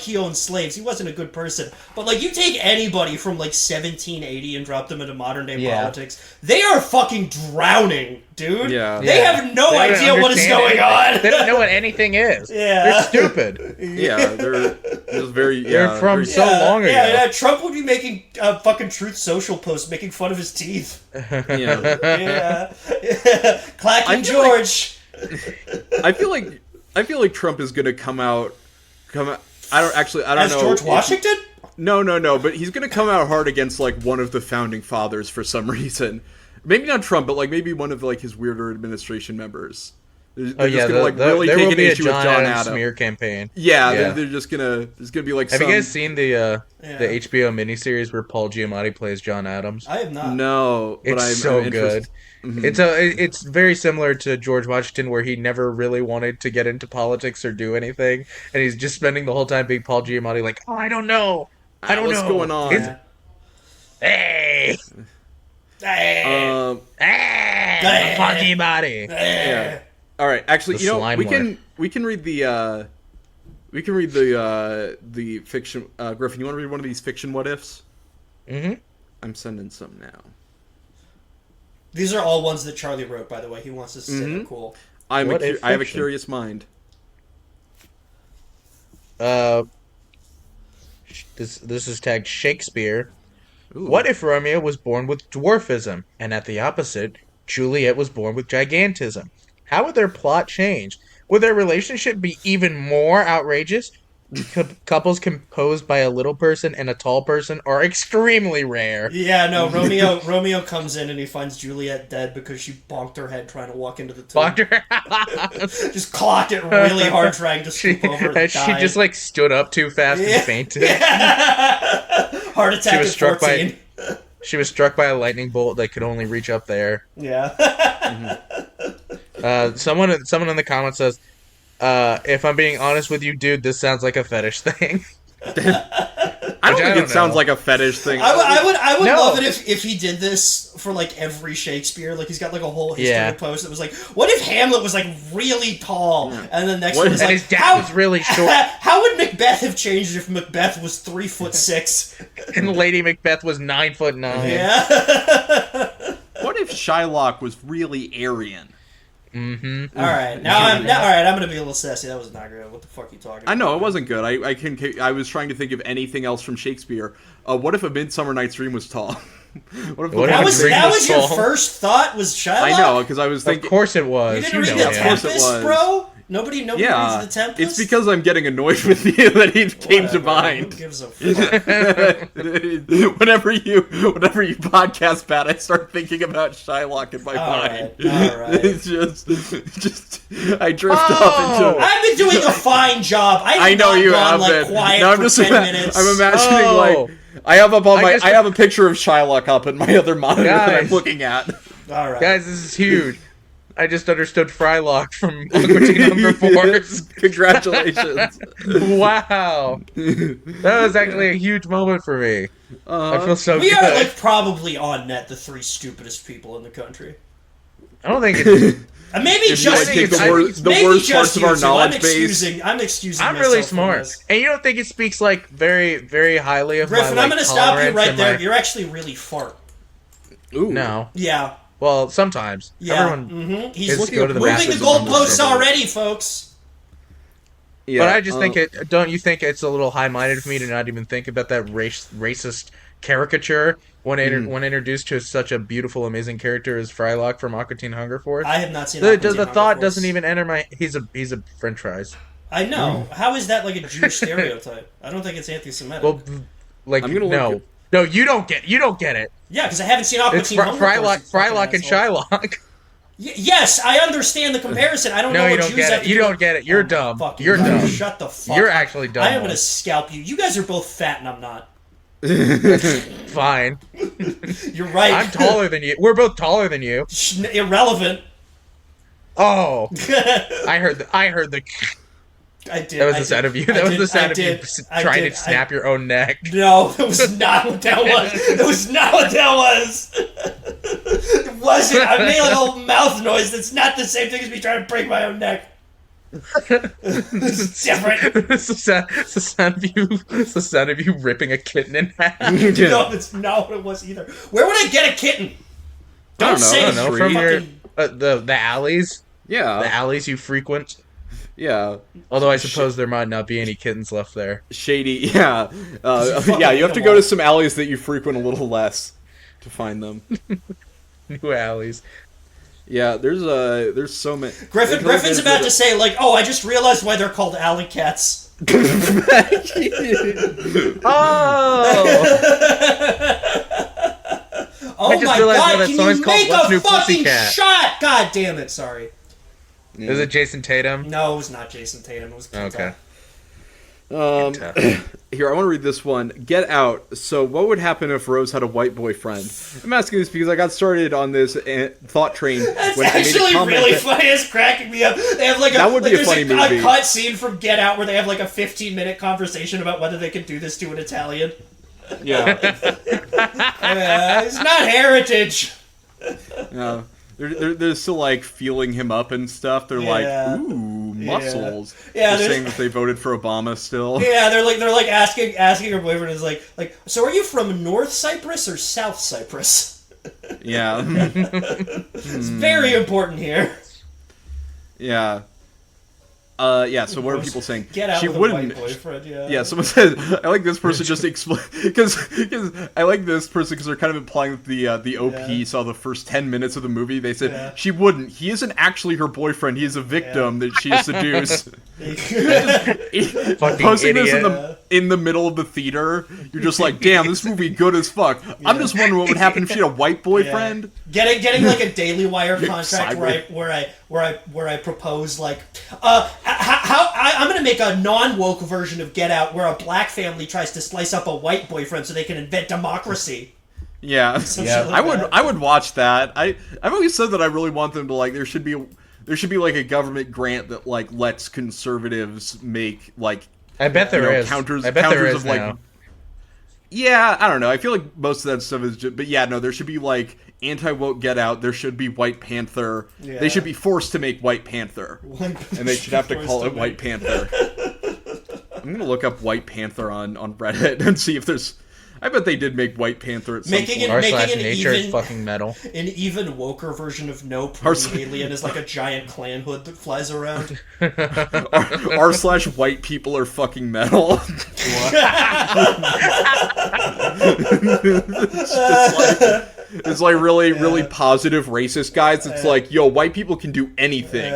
he owned slaves. He wasn't a good person. But like you take anybody from like 1780 and drop them into modern day politics, they are fucking drowning, dude. Yeah. They have no idea what is going on. They don't know what anything is. Yeah. They're stupid. Yeah, they're just very. They're from so long ago. Yeah, Trump would be making fucking Truth Social posts making fun of his teeth. Yeah. Clacking George. I feel like Trump is gonna come out. I don't know. As George Washington? No. But he's gonna come out hard against like one of the founding fathers for some reason. Maybe not Trump, but like maybe one of like his weirder administration members. They're just gonna really take an issue with John Adams smear campaign. Yeah. They're just gonna. There's gonna be like. Have you guys seen the HBO miniseries where Paul Giamatti plays John Adams? I have not. No, but it's so good. Mm-hmm. It's very similar to George Washington, where he never really wanted to get into politics or do anything, and he's just spending the whole time being Paul Giamatti, like, oh, I don't know what's going on. Hey, Paul Giamatti. Yeah. All right. Actually, we can read the fiction. Griffin, you want to read one of these fiction what ifs? Mm-hmm. I'm sending some now. These are all ones that Charlie wrote, by the way. He wants us to say they're cool. I have a curious mind. This is tagged Shakespeare. Ooh. What if Romeo was born with dwarfism, and at the opposite, Juliet was born with gigantism? How would their plot change? Would their relationship be even more outrageous? Couples composed by a little person and a tall person are extremely rare. Yeah, no, Romeo comes in and he finds Juliet dead because she bonked her head trying to walk into the tomb. Just clocked it really hard trying to scoop over and she just like stood up too fast and fainted. Heart attack at 14. She was struck by a lightning bolt that could only reach up there. Yeah. Someone in the comments says, if I'm being honest with you, dude, this sounds like a fetish thing. I don't think it sounds like a fetish thing. I would love it if he did this for like every Shakespeare. Like he's got like a whole history post that was like, what if Hamlet was like really tall? And the next one was like, his dad was really short. How would Macbeth have changed if Macbeth was 3'6" and Lady Macbeth was 9'9"? Yeah. What if Shylock was really Aryan? Mm-hmm. All right, I'm gonna be a little sassy. That was not good. What the fuck are you talking about? I know it wasn't good. I was trying to think of anything else from Shakespeare. What if A Midsummer Night's Dream was tall? That was your first thought? Was Shylock? I know, because I was thinking. Of course it was. You didn't read The Tempest, bro? Nobody reads The Tempest? It's because I'm getting annoyed with you that he came to mind. Who gives a fuck? whenever you podcast, Pat, I start thinking about Shylock in my mind. All right. It's just I drift off into. I've been doing a fine job. I know you have like, been. Quiet no, I'm for just 10 minutes. I'm imagining like I have I have a picture of Shylock up in my other monitor that I'm looking at. All right, guys, this is huge. I just understood Frylock from Aqua Teen Hunger Force. Congratulations. Wow. That was actually a huge moment for me. I feel so good. We are like probably on net the 3 stupidest people in the country. I don't think it's... Maybe just the worst parts of our knowledge base. I'm excusing I'm really smart. And you don't think it speaks like very, very highly of Griffin, my I'm going to stop you right there. You're actually really fart. Ooh. No. Yeah. Well, sometimes. Yeah. Everyone He's go to the moving the goalposts already, folks. Yeah, but I just think it. Don't you think it's a little high-minded of me to not even think about that racist caricature when introduced to such a beautiful, amazing character as Frylock from Aqua Teen Hunger Force? I have not seen. The thought doesn't even enter my. He's a French fries. I know. How is that like a Jewish stereotype? I don't think it's anti-Semitic. Well, like no. No, you don't get it. Yeah, because I haven't seen Aqua Teen Hunger Force. Frylock and Shylock. Yes, I understand the comparison. I don't know what Jews have to do. You don't get it. You're dumb. You're dumb. Shut the fuck up. You're actually dumb. I am going to scalp you. You guys are both fat and I'm not. Fine. You're right. I'm taller than you. We're both taller than you. Irrelevant. Oh. I heard the... I did. That was the sound of you. That was the sound of you trying to snap your own neck. No, that was not what that was. That was not what that was. It wasn't. I made like a little mouth noise. That's not the same thing as me trying to break my own neck. It's different. It's the sound of you ripping a kitten in half. No, that's not what it was either. Where would I get a kitten? Don't say it. From your the alleys. Yeah, the alleys you frequent. Yeah. Although I suppose there might not be any kittens left there. Shady, yeah. Yeah, you have to go to some alleys that you frequent a little less to find them. New alleys. Yeah, there's so many. Griffin's about to say, like, oh, I just realized why they're called alley cats. Oh my god, can you make a fucking shot? God damn it, sorry. Yeah. Is it Jason Tatum? No, it was not Jason Tatum. It was Kenta. Okay. Here, I want to read this one. Get Out. So, what would happen if Rose had a white boyfriend? I'm asking this because I got started on this thought train. That's when actually really funny. It's cracking me up. They have like a cut scene from Get Out where they have like a 15-minute conversation about whether they could do this to an Italian. Yeah. It's not heritage. Yeah. They're still like feeling him up and stuff. They're like, ooh, muscles. Yeah, they're saying that they voted for Obama still. Yeah, they're like asking her boyfriend is like, so are you from North Cyprus or South Cyprus? Yeah, it's very important here. Yeah. Yeah, so what are people saying? Get out she with wouldn't. A white boyfriend, yeah. Yeah, someone said, I like this person just explain because I like this person because they're kind of implying that the OP saw the first 10 minutes of the movie. They said she wouldn't. He isn't actually her boyfriend. He is a victim that she has seduced. Posting this in the middle of the theater, you're just like, damn, this movie good as fuck. I'm just wondering what would happen if she had a white boyfriend. Getting like a Daily Wire contract where I propose like I'm gonna make a non-woke version of Get Out where a black family tries to slice up a white boyfriend so they can invent democracy. Yeah, I would watch that. I've always said that I really want them to like there should be like a government grant that like lets conservatives make like I bet there is counters. I bet counters there is of like now. Yeah, I don't know. I feel like most of that stuff is just, but yeah, no, there should be like anti-woke Get Out. There should be White Panther. Yeah. They should be forced to make White Panther, and they should have to call it White Panther. I'm gonna look up White Panther on Reddit and see if there's. I bet they did make White Panther at some point. Making nature is fucking metal. An even woker version of Nope, where the alien is like a giant clan hood that flies around. r/white people are fucking metal. It's like really positive racist guys. It's like, yo, white people can do anything.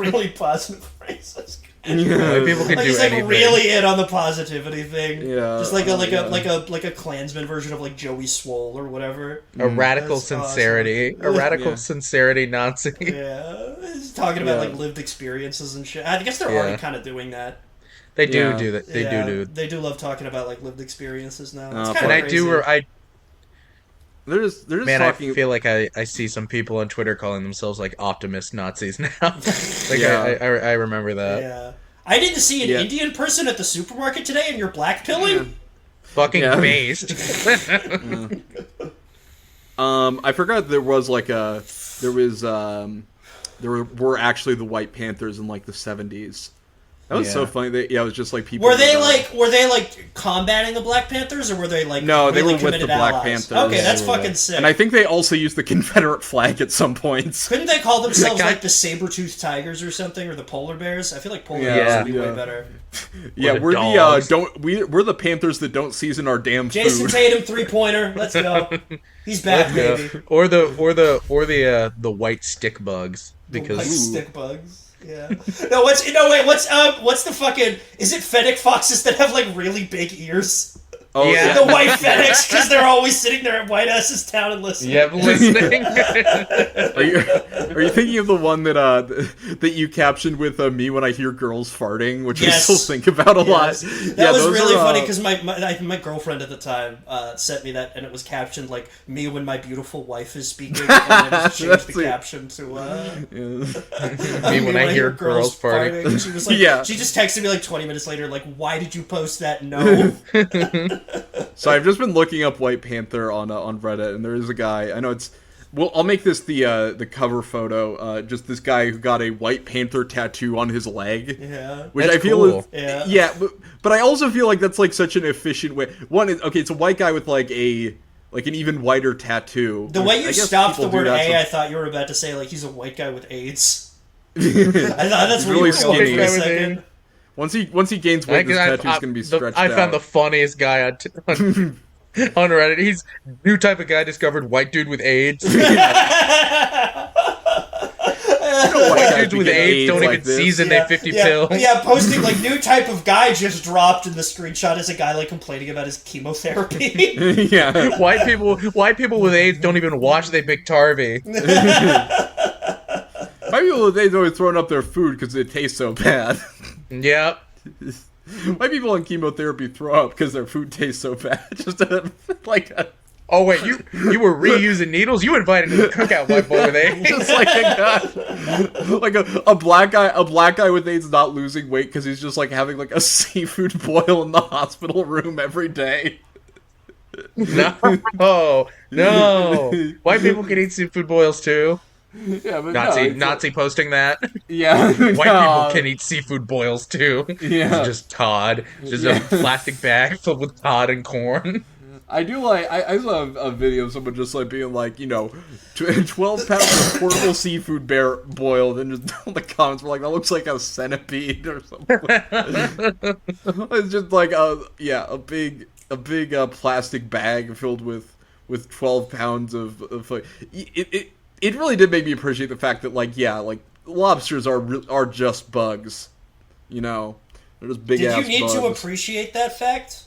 Really positive racist. Yeah. People can do he's anything. Like really in on the positivity thing. Yeah, just like a Klansman version of like Joey Swole or whatever. A radical sincerity, awesome. A radical sincerity Nazi. Yeah, he's talking about like lived experiences and shit. I guess they're already kind of doing that. They do that. They do. They do love talking about like lived experiences now. It's and I crazy. do. They're just Man, talking... I feel like I see some people on Twitter calling themselves like optimist Nazis now. I remember that. Yeah. I didn't see an Indian person at the supermarket today, and you're blackpilling? Fucking based. I forgot there were actually the White Panthers in like the 70s. That was so funny. It was just like people. Were they like combating the Black Panthers, or were they like no? They really were with the Black Panthers. Okay, that's fucking sick. And I think they also used the Confederate flag at some points. Couldn't they call themselves like the saber-toothed tigers or something, or the polar bears? I feel like polar bears would be way better. Yeah, we're the Panthers that don't season our damn food. Jason Tatum 3-pointer. Let's go. He's back, baby. Or the white stick bugs because the white stick bugs. Yeah. What's the fucking? Is it fennec foxes that have like really big ears? Oh yeah, the white fennecs because they're always sitting there at White Ass's town and listening. Yep, listening. Are you thinking of the one that you captioned with me when I hear girls farting, which I still think about a lot? That was really funny because my girlfriend at the time sent me that, and it was captioned like me when my beautiful wife is speaking, and then changed the caption to me when I hear girls farting. She was like, she just texted me like 20 minutes later, like, why did you post that? No. So I've just been looking up White Panther on Reddit, and there is a guy. I know it's. Well, I'll make this the cover photo. Just this guy who got a White Panther tattoo on his leg. Yeah, which that's I feel cool. is, yeah, but I also feel like that's like such an efficient way. One is it's a white guy with like an even whiter tattoo. The way you stopped the word I thought you were about to say like he's a white guy with AIDS. I thought that's where really you were going for a second. Once he gains weight, this tattoo's gonna be stretched out. I found the funniest guy on Reddit. He's new type of guy discovered white dude with AIDS. White dudes with AIDS don't even season their 50 pills. Yeah, posting like new type of guy just dropped, and the screenshot is a guy like complaining about his chemotherapy. Yeah, white people with AIDS don't even wash their big tarvy. White people with AIDS always throwing up their food because it tastes so bad. Yep. White people on chemotherapy throw up because their food tastes so bad. Just like a... Oh wait, you were reusing needles? You invited to the cookout, white boy with AIDS? Just like a guy, like a black guy with AIDS not losing weight because he's just like having like a seafood boil in the hospital room every day. No. White people can eat seafood boils too. Yeah, but Nazi posting that. Yeah, white people can eat seafood boils too. Yeah, it's just Todd, just a plastic bag filled with Todd and corn. I do like. I saw a video of someone just like being like, 12 pounds of portable seafood boiled, and just all the comments were like, that looks like a centipede or something. It's just like a big plastic bag filled with 12 pounds of it really did make me appreciate the fact that lobsters are just bugs, they're just big ass bugs. Did you need to appreciate that fact?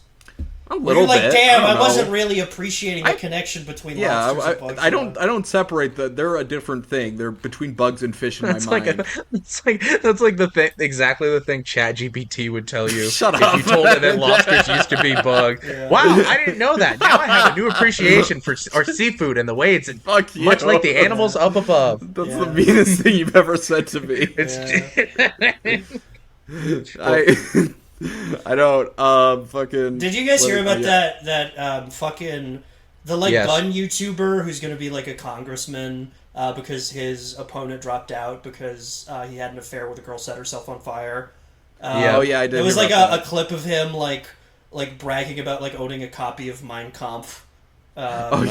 A little bit. Damn, I wasn't really appreciating the connection between lobsters and bugs. I don't separate they're a different thing. They're between bugs and fish in my mind. That's like the thing, exactly the thing ChatGPT would tell you. Shut if up. you told it that lobsters used to be bugs. Yeah. Wow, I didn't know that. Now I have a new appreciation for our seafood and the way it's much like the animals up above. That's the meanest thing you've ever said to me. I don't fucking. Did you guys hear about that fucking the gun YouTuber who's going to be like a congressman because his opponent dropped out because he had an affair with a girl, set herself on fire? I did. It was like a clip of him like bragging about like owning a copy of Mein Kampf. And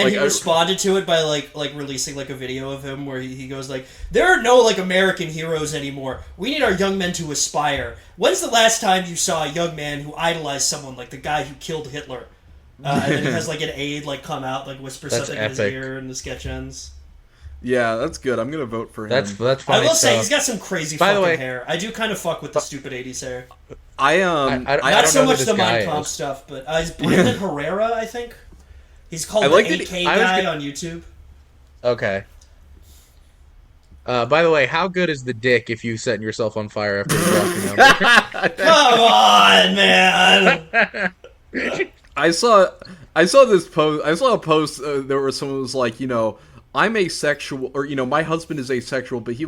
he responded to it by like releasing like a video of him where he goes like, there are no like American heroes anymore. We need our young men to aspire. When's the last time you saw a young man who idolized someone like the guy who killed Hitler? And then he has like an aide like come out like whisper something in his ear and the sketch ends. Yeah, that's good. I'm gonna vote for him. That's funny. I will say he's got some crazy fucking hair. I do kind of fuck with the stupid 80s hair. Not so much the Mein Kampf stuff, but he's Brandon Herrera, I think. He's called the AK guy on YouTube. Okay. By the way, how good is the dick if you setting yourself on fire after walking out? Come on, man! I saw this post. I saw a post there where someone was like, I'm asexual, or my husband is asexual, but he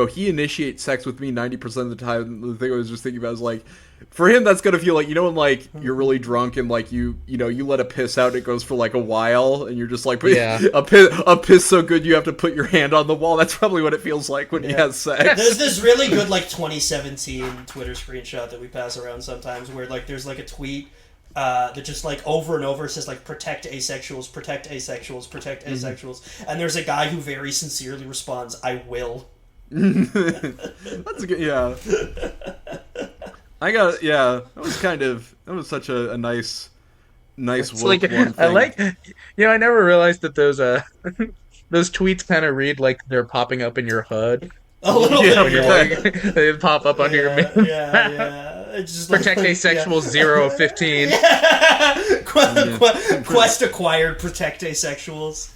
he initiates sex with me 90% of the time. The thing I was just thinking about is like, for him, that's gonna feel like, when like you're really drunk and like you let a piss out, and it goes for like a while, and you're just like, a piss so good you have to put your hand on the wall. That's probably what it feels like when he has sex. There's this really good like 2017 Twitter screenshot that we pass around sometimes where like there's like a tweet that just like over and over says like protect asexuals, protect asexuals, protect asexuals, and there's a guy who very sincerely responds, I will. That's a good, that was such a nice it's like one thing. I like, I never realized that those those tweets kind of read like they're popping up in your HUD. A little bit. They pop up under your It's just protect asexuals 0 of 15. Quest acquired protect asexuals.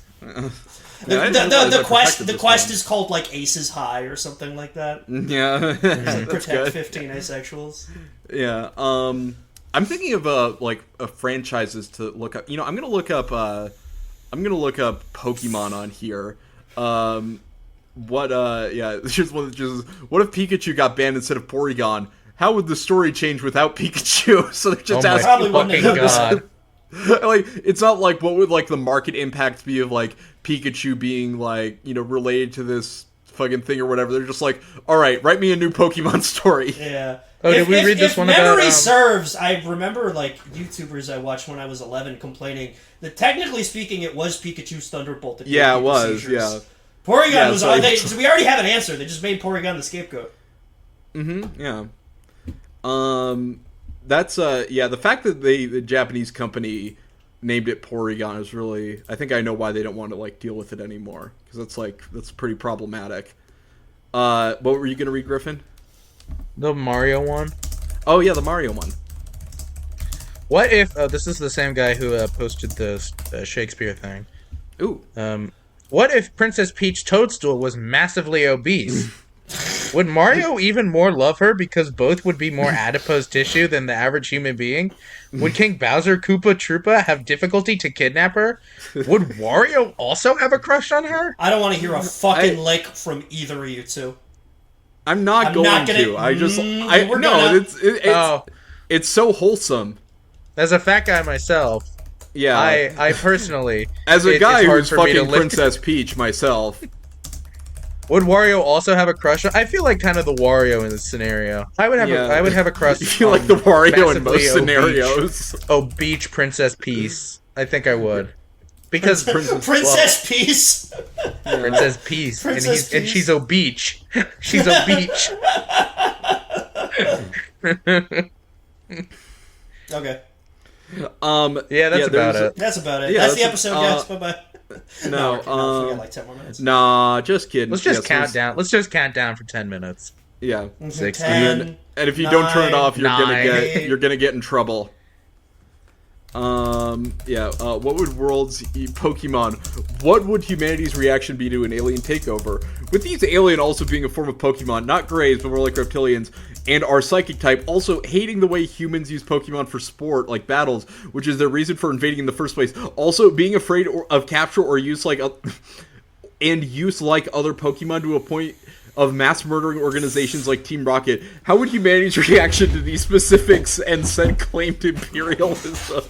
The quest is called like Aces High or something like that. Yeah, protect 15 asexuals. Yeah, I'm thinking of franchises to look up. I'm gonna look up Pokemon on here. What if Pikachu got banned instead of Porygon? How would the story change without Pikachu? So they're just asking. God. Like, it's not like what would like the market impact be of like Pikachu being like related to this fucking thing or whatever. They're just like, all right, write me a new Pokemon story. Yeah. Did we read this one about? If memory serves, I remember like YouTubers I watched when I was 11 complaining that technically speaking, it was Pikachu's Thunderbolt that it was. Seizures. Yeah. Porygon was. So we already have an answer. They just made Porygon the scapegoat. Yeah. That's the fact that the Japanese company named it Porygon is really, I think I know why they don't want to like deal with it anymore, because that's pretty problematic. What were you gonna read, Griffin? The Mario one. Oh yeah, the Mario one. What if this is the same guy who posted the Shakespeare thing? Ooh. What if Princess Peach Toadstool was massively obese? Would Mario even more love her because both would be more adipose tissue than the average human being? Would King Bowser Koopa Troopa have difficulty to kidnap her? Would Wario also have a crush on her? I don't want to hear a fucking lick from either of you two. I'm not going to. It's so wholesome. As a fat guy myself, yeah, I personally, as a guy who's fucking Princess Peach myself. Would Wario also have a crush on? I feel like kind of the Wario in this scenario. I would have a crush. You feel like the Wario in most scenarios. Beach Princess Peace. I think I would. Because Princess Peace. Princess Peace. And she's a beach. She's a beach. Okay. Yeah, that's about it. That's about it. Yeah, that's the episode, guys. Bye-bye. No, we got like 10 more minutes. Nah, just kidding. Let's just count down. Let's just count down for 10 minutes. Yeah. 60. And if you don't turn it off, you're gonna get in trouble. What would worlds eat Pokemon? What would humanity's reaction be to an alien takeover? With these alien also being a form of Pokemon, not greys, but more like reptilians, and our psychic type, also hating the way humans use Pokemon for sport, like battles, which is their reason for invading in the first place. Also, being afraid of capture or use like other Pokemon to a point of mass murdering organizations like Team Rocket. How would humanity's reaction to these specifics and said claimed imperialism?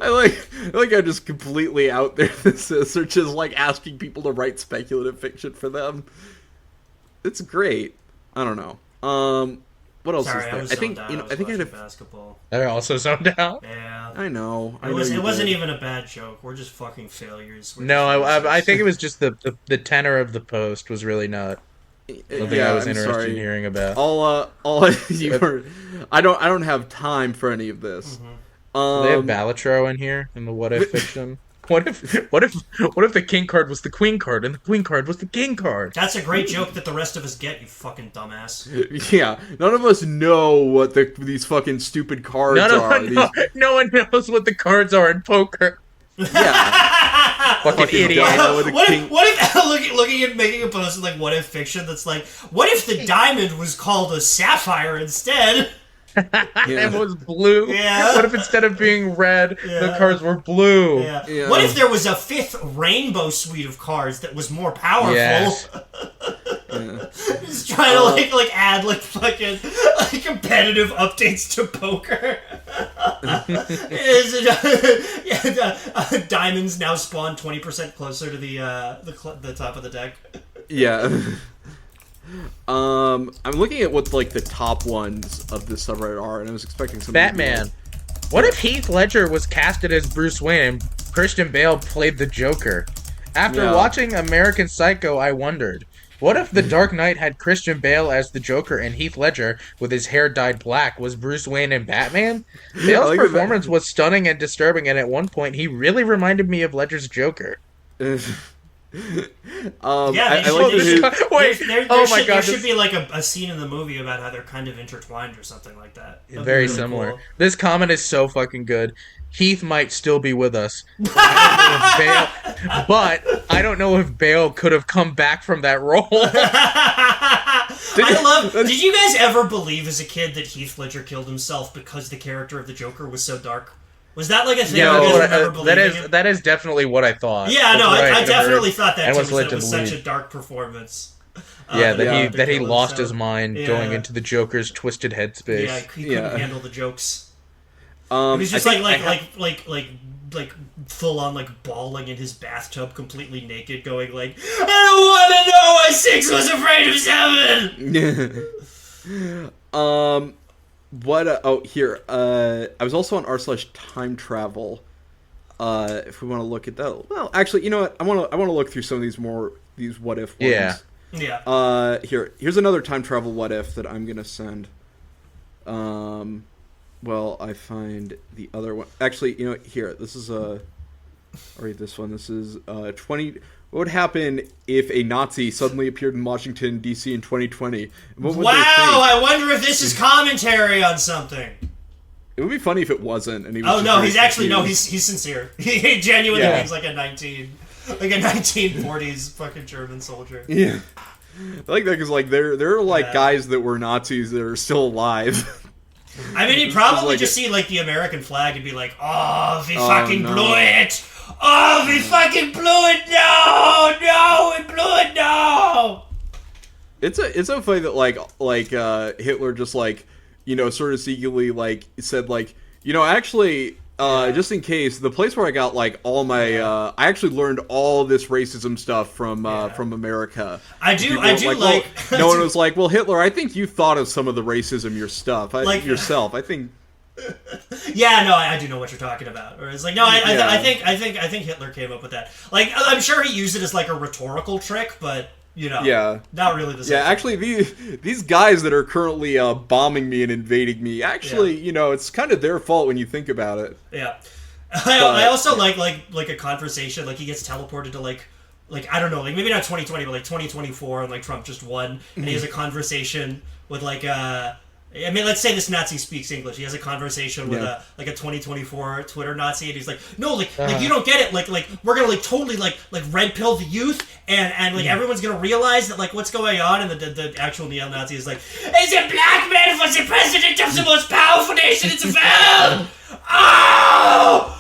I like how just completely out there this is. They're just like asking people to write speculative fiction for them. It's great. I don't know. What else is there? I think I had basketball. I also zoned out. Yeah, I know. It wasn't even a bad joke. We're just fucking failures. I think it was just the tenor of the post was really not something I was interested in hearing about. I don't have time for any of this. Do they have Balatro in here in the what if fiction? What if the king card was the queen card and the queen card was the king card? That's a great joke that the rest of us get, you fucking dumbass. Yeah, none of us know what these fucking stupid cards are. No one knows what the cards are in poker. Yeah. Fucking idiot. What if looking at making a post in like what if fiction that's like, what if the diamond was called a sapphire instead? It was blue. Yeah. What if instead of being red, the cards were blue? Yeah. Yeah. What if there was a fifth rainbow suite of cards that was more powerful? Yes. Just trying to like add like fucking competitive updates to poker. Diamonds now spawn 20% closer to the top of the deck. Yeah. I'm looking at what like the top ones of this subreddit are, and I was expecting something. Batman. What if Heath Ledger was casted as Bruce Wayne and Christian Bale played the Joker? After watching American Psycho, I wondered, what if The Dark Knight had Christian Bale as the Joker and Heath Ledger, with his hair dyed black, was Bruce Wayne and Batman? Bale's performance was stunning and disturbing, and at one point, he really reminded me of Ledger's Joker. There should be like a scene in the movie about how they're kind of intertwined or something like that. Very similar. Cool. This comment is so fucking good. Heath might still be with us, but I don't know if Bale could have come back from that role. Did you guys ever believe as a kid that Heath Ledger killed himself because the character of the Joker was so dark? Was that like a thing? That is definitely what I thought. Yeah, no, I definitely thought that too. It was such a dark performance. That he lost his mind going into the Joker's twisted headspace. Yeah, he couldn't handle the jokes. He was just like full on like bawling in his bathtub, completely naked, going like, "I don't want to know why 6 was afraid of 7." Here. I was also on r/timetravel. If we want to look at that, well, actually, you know what? I want to look through some of these what if ones. Yeah. Here's another time travel what if that I'm gonna send. Well, I find the other one. Actually, you know, here. This is I'll read this one. This is 20. What would happen if a Nazi suddenly appeared in Washington, D.C. in 2020? Wow! I wonder if this is commentary on something. It would be funny if it wasn't. And he was he's sincere. He genuinely means like a 1940s fucking German soldier. Yeah, I like that because like there are like guys that were Nazis that are still alive. I mean, he'd probably just see like the American flag and be like, "Oh, we fucking blew it! Oh, we fucking blew it! No, we blew it! No!" It's so funny that like Hitler just like, you know, sort of secretly like said like, you know, actually just in case, the place where I got like all my, I actually learned all this racism stuff from America. I do well, no one was like, well, Hitler, I think you thought of some of the racism yourself. I think. Yeah, no, I do know what you're talking about. Or it's like, no, I think Hitler came up with that. Like, I'm sure he used it as like a rhetorical trick, but. Not really the same. Yeah, actually, these guys that are currently bombing me and invading me, actually, it's kind of their fault when you think about it. Yeah, I also like a conversation. Like he gets teleported to like I don't know, like maybe not 2020, but like 2024, and like Trump just won, and he has a conversation with like I mean, let's say this Nazi speaks English. He has a conversation with a 2024 Twitter Nazi, and he's like, "No, like you don't get it. Like we're gonna like totally like red pill the youth, and like everyone's gonna realize that like what's going on." And the actual neo-Nazi is like, "Is a black man was the president of the most powerful nation in the world? Oh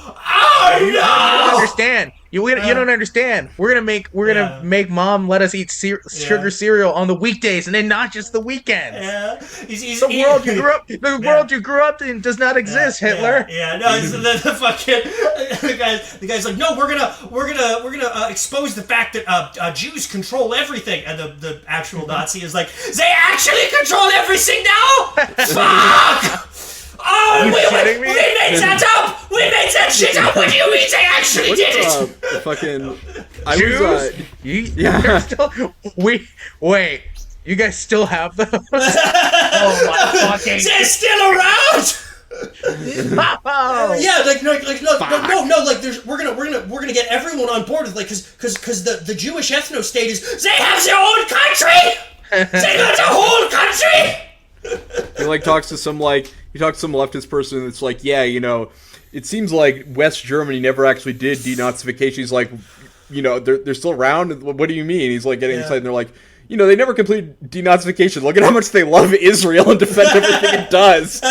no! You don't understand. You don't understand. We're gonna make mom let us eat sugar cereal on the weekdays and then not just the weekends. Yeah, the world you grew up in does not exist, Hitler. No, the fucking the guy's like, no, we're gonna expose the fact that Jews control everything, and the actual Nazi is like, they actually control everything now. Fuck. Oh, we made that up! We made that shit up! What do you mean they actually did it? Wait, you guys still have those? Oh my fucking... They're still around! Yeah, no, like we're gonna get everyone on board with because the Jewish ethno state is they have their own country! They got their whole country! He talks to some leftist person that's like, yeah, it seems like West Germany never actually did denazification. He's like, they're still around. What do you mean? He's like getting excited. And they're like, they never completed denazification. Look at how much they love Israel and defend everything it does.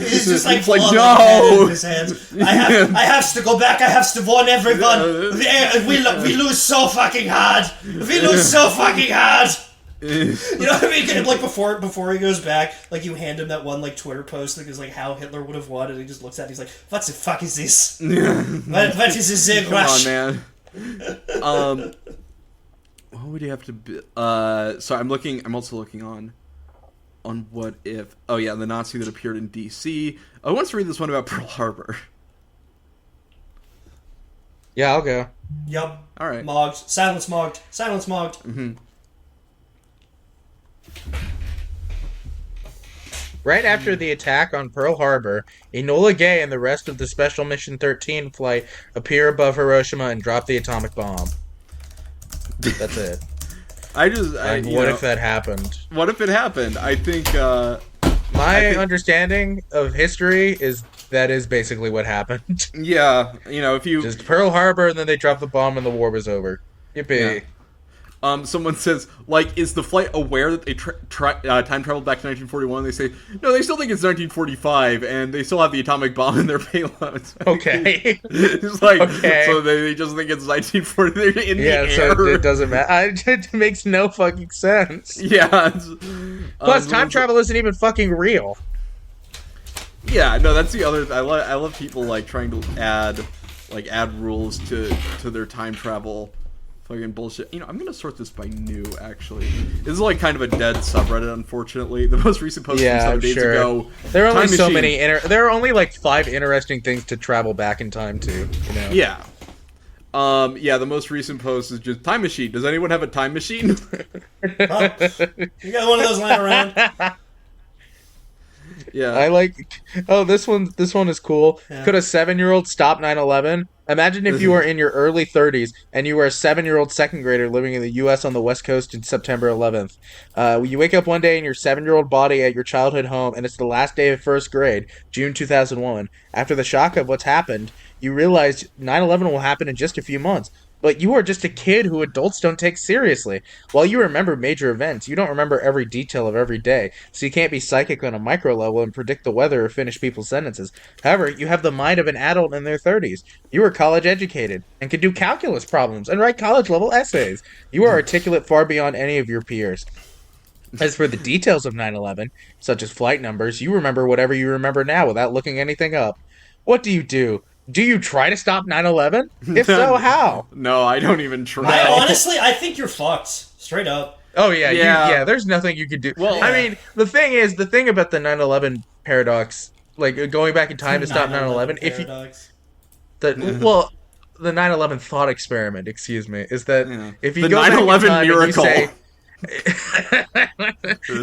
He's just like no. In his hands. I have to go back. I have to warn everyone. We lose so fucking hard. We lose so fucking hard. You know what I mean? Like before he goes back, like you hand him that one like Twitter post that is like how Hitler would have won, and he just looks at it, he's like, "What the fuck is this? what is this Come rush?" on, man. What would you have to be? So I'm also looking on What If. Oh yeah, the Nazi that appeared in DC. I want to read this one about Pearl Harbor. Yeah, I'll go. Yup. All right. Mogged. Silence mogged. Mm-hmm. Right after the attack on Pearl Harbor, Enola Gay and the rest of the Special Mission 13 flight appear above Hiroshima and drop the atomic bomb. That's it. What if that happened? What if it happened? I think... My understanding of history is that is basically what happened. Yeah, if you... Just Pearl Harbor, and then they dropped the bomb and the war was over. Yippee. Yeah. Someone says, is the flight aware that they time traveled back to 1941? They say, no, they still think it's 1945, and they still have the atomic bomb in their payloads. Okay. It's like, okay. So they just think it's 1940. They're in the air. So it doesn't matter. It makes no fucking sense. Yeah. Plus, time travel isn't even fucking real. Yeah, no, that's the other... I love people, trying to add rules to their time travel... Fucking bullshit. I'm gonna sort this by new, actually. This is kind of a dead subreddit, unfortunately. The most recent post from 7 days ago. There are only so many there are only 5 interesting things to travel back in time to, Yeah. The most recent post is just time machine. Does anyone have a time machine? You got one of those lying around? Yeah. I this one is cool. Yeah. Could a 7-year-old stop 9/11? Imagine if you were in your early 30s and you were a 7-year-old second grader living in the U.S. on the West Coast in September 11th. You wake up one day in your 7-year-old body at your childhood home, and it's the last day of first grade, June 2001. After the shock of what's happened, you realize 9/11 will happen in just a few months. But you are just a kid who adults don't take seriously. While you remember major events, you don't remember every detail of every day, so you can't be psychic on a micro level and predict the weather or finish people's sentences. However, you have the mind of an adult in their 30s. You are college educated and can do calculus problems and write college-level essays. You are articulate far beyond any of your peers. As for the details of 9/11, such as flight numbers, you remember whatever you remember now without looking anything up. what do you do? Do you try to stop 9/11? If so, how? No, I don't even try. I think you're fucked. Straight up. Oh yeah. There's nothing you could do. Well, I mean, the thing about the 9/11 paradox, like going back in time to stop 9/11, if you the 9/11 thought experiment, excuse me, is that if you go back in time miracle. And you say,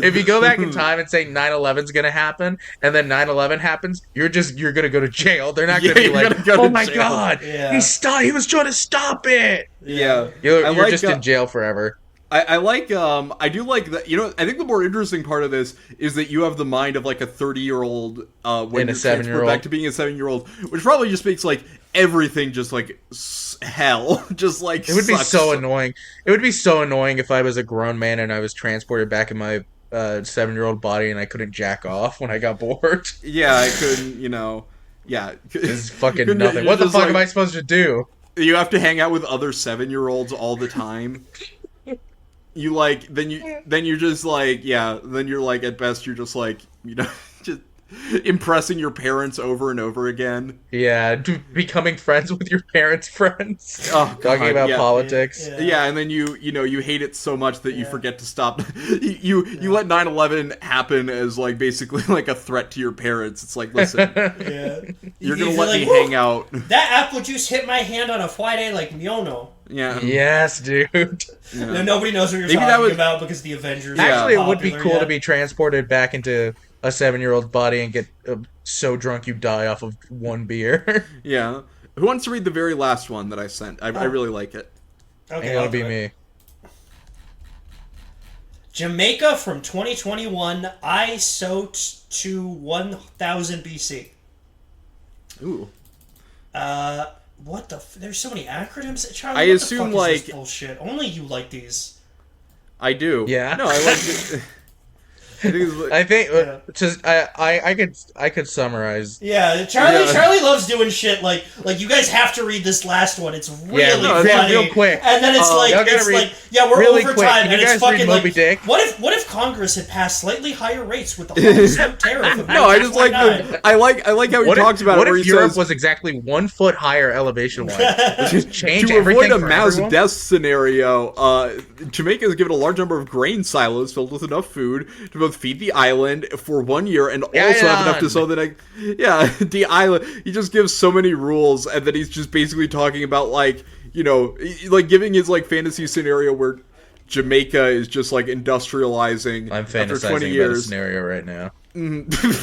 if you go back in time and say 9/11's gonna happen, and then 9/11 happens, you're gonna go to jail. They're not gonna be like, "Oh my god, he was trying to stop it." Yeah, you're just in jail forever. I do like that. You know, I think the more interesting part of this is that you have the mind of like a 30-year-old when you're transferred back to being a 7-year-old, which probably just makes like everything just like hell. Just like it would be so annoying. It would be so annoying if I was a grown man and I was transported back in my 7-year-old body and I couldn't jack off when I got bored. Yeah, I couldn't. You know, yeah, it's fucking nothing. What the fuck am I supposed to do? You have to hang out with other 7-year-olds all the time. You like then you're just like then you're like at best you're just like just impressing your parents over and over again. Yeah, becoming friends with your parents' friends. Oh, talking about politics. Yeah, and then you hate it so much that you forget to stop. You let 9/11 happen as like basically like a threat to your parents. It's like, listen, you're gonna let me hang out. That apple juice hit my hand on a Friday like Miono. Yeah. Yes, dude. No, nobody knows what you're talking about because the Avengers. Actually, it would be cool to be transported back into a 7-year-old body and get so drunk you die off of one beer. Yeah. Who wants to read the very last one that I sent? I really like it. Okay, that'll be me. Jamaica from 2021, I soaked to 1000 BC. Ooh. What the? There's so many acronyms. Charlie, I assume the fuck like is this bullshit. Only you like these. I do. Yeah. No, I like it. I could summarize. Yeah, Charlie loves doing shit like you guys have to read this last one. It's really funny. Real quick. And then it's we're really over quick. time, and it's fucking Moby Dick? What if Congress had passed slightly higher rates with the whole tariff of No, I just like I like how he talks about it. What if Europe was exactly 1 foot higher elevation wise? Just change to avoid a mass death scenario. Jamaica has given a large number of grain silos filled with enough food to both feed the island for 1 year and also have enough to sell the next. Yeah, the island. He just gives so many rules, and then he's just basically talking about like giving his like fantasy scenario where Jamaica is just like industrializing. I'm fantasizing after 20 years. about a scenario right now.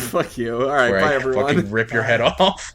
Fuck you. All right, bye everyone. Fucking rip your head off.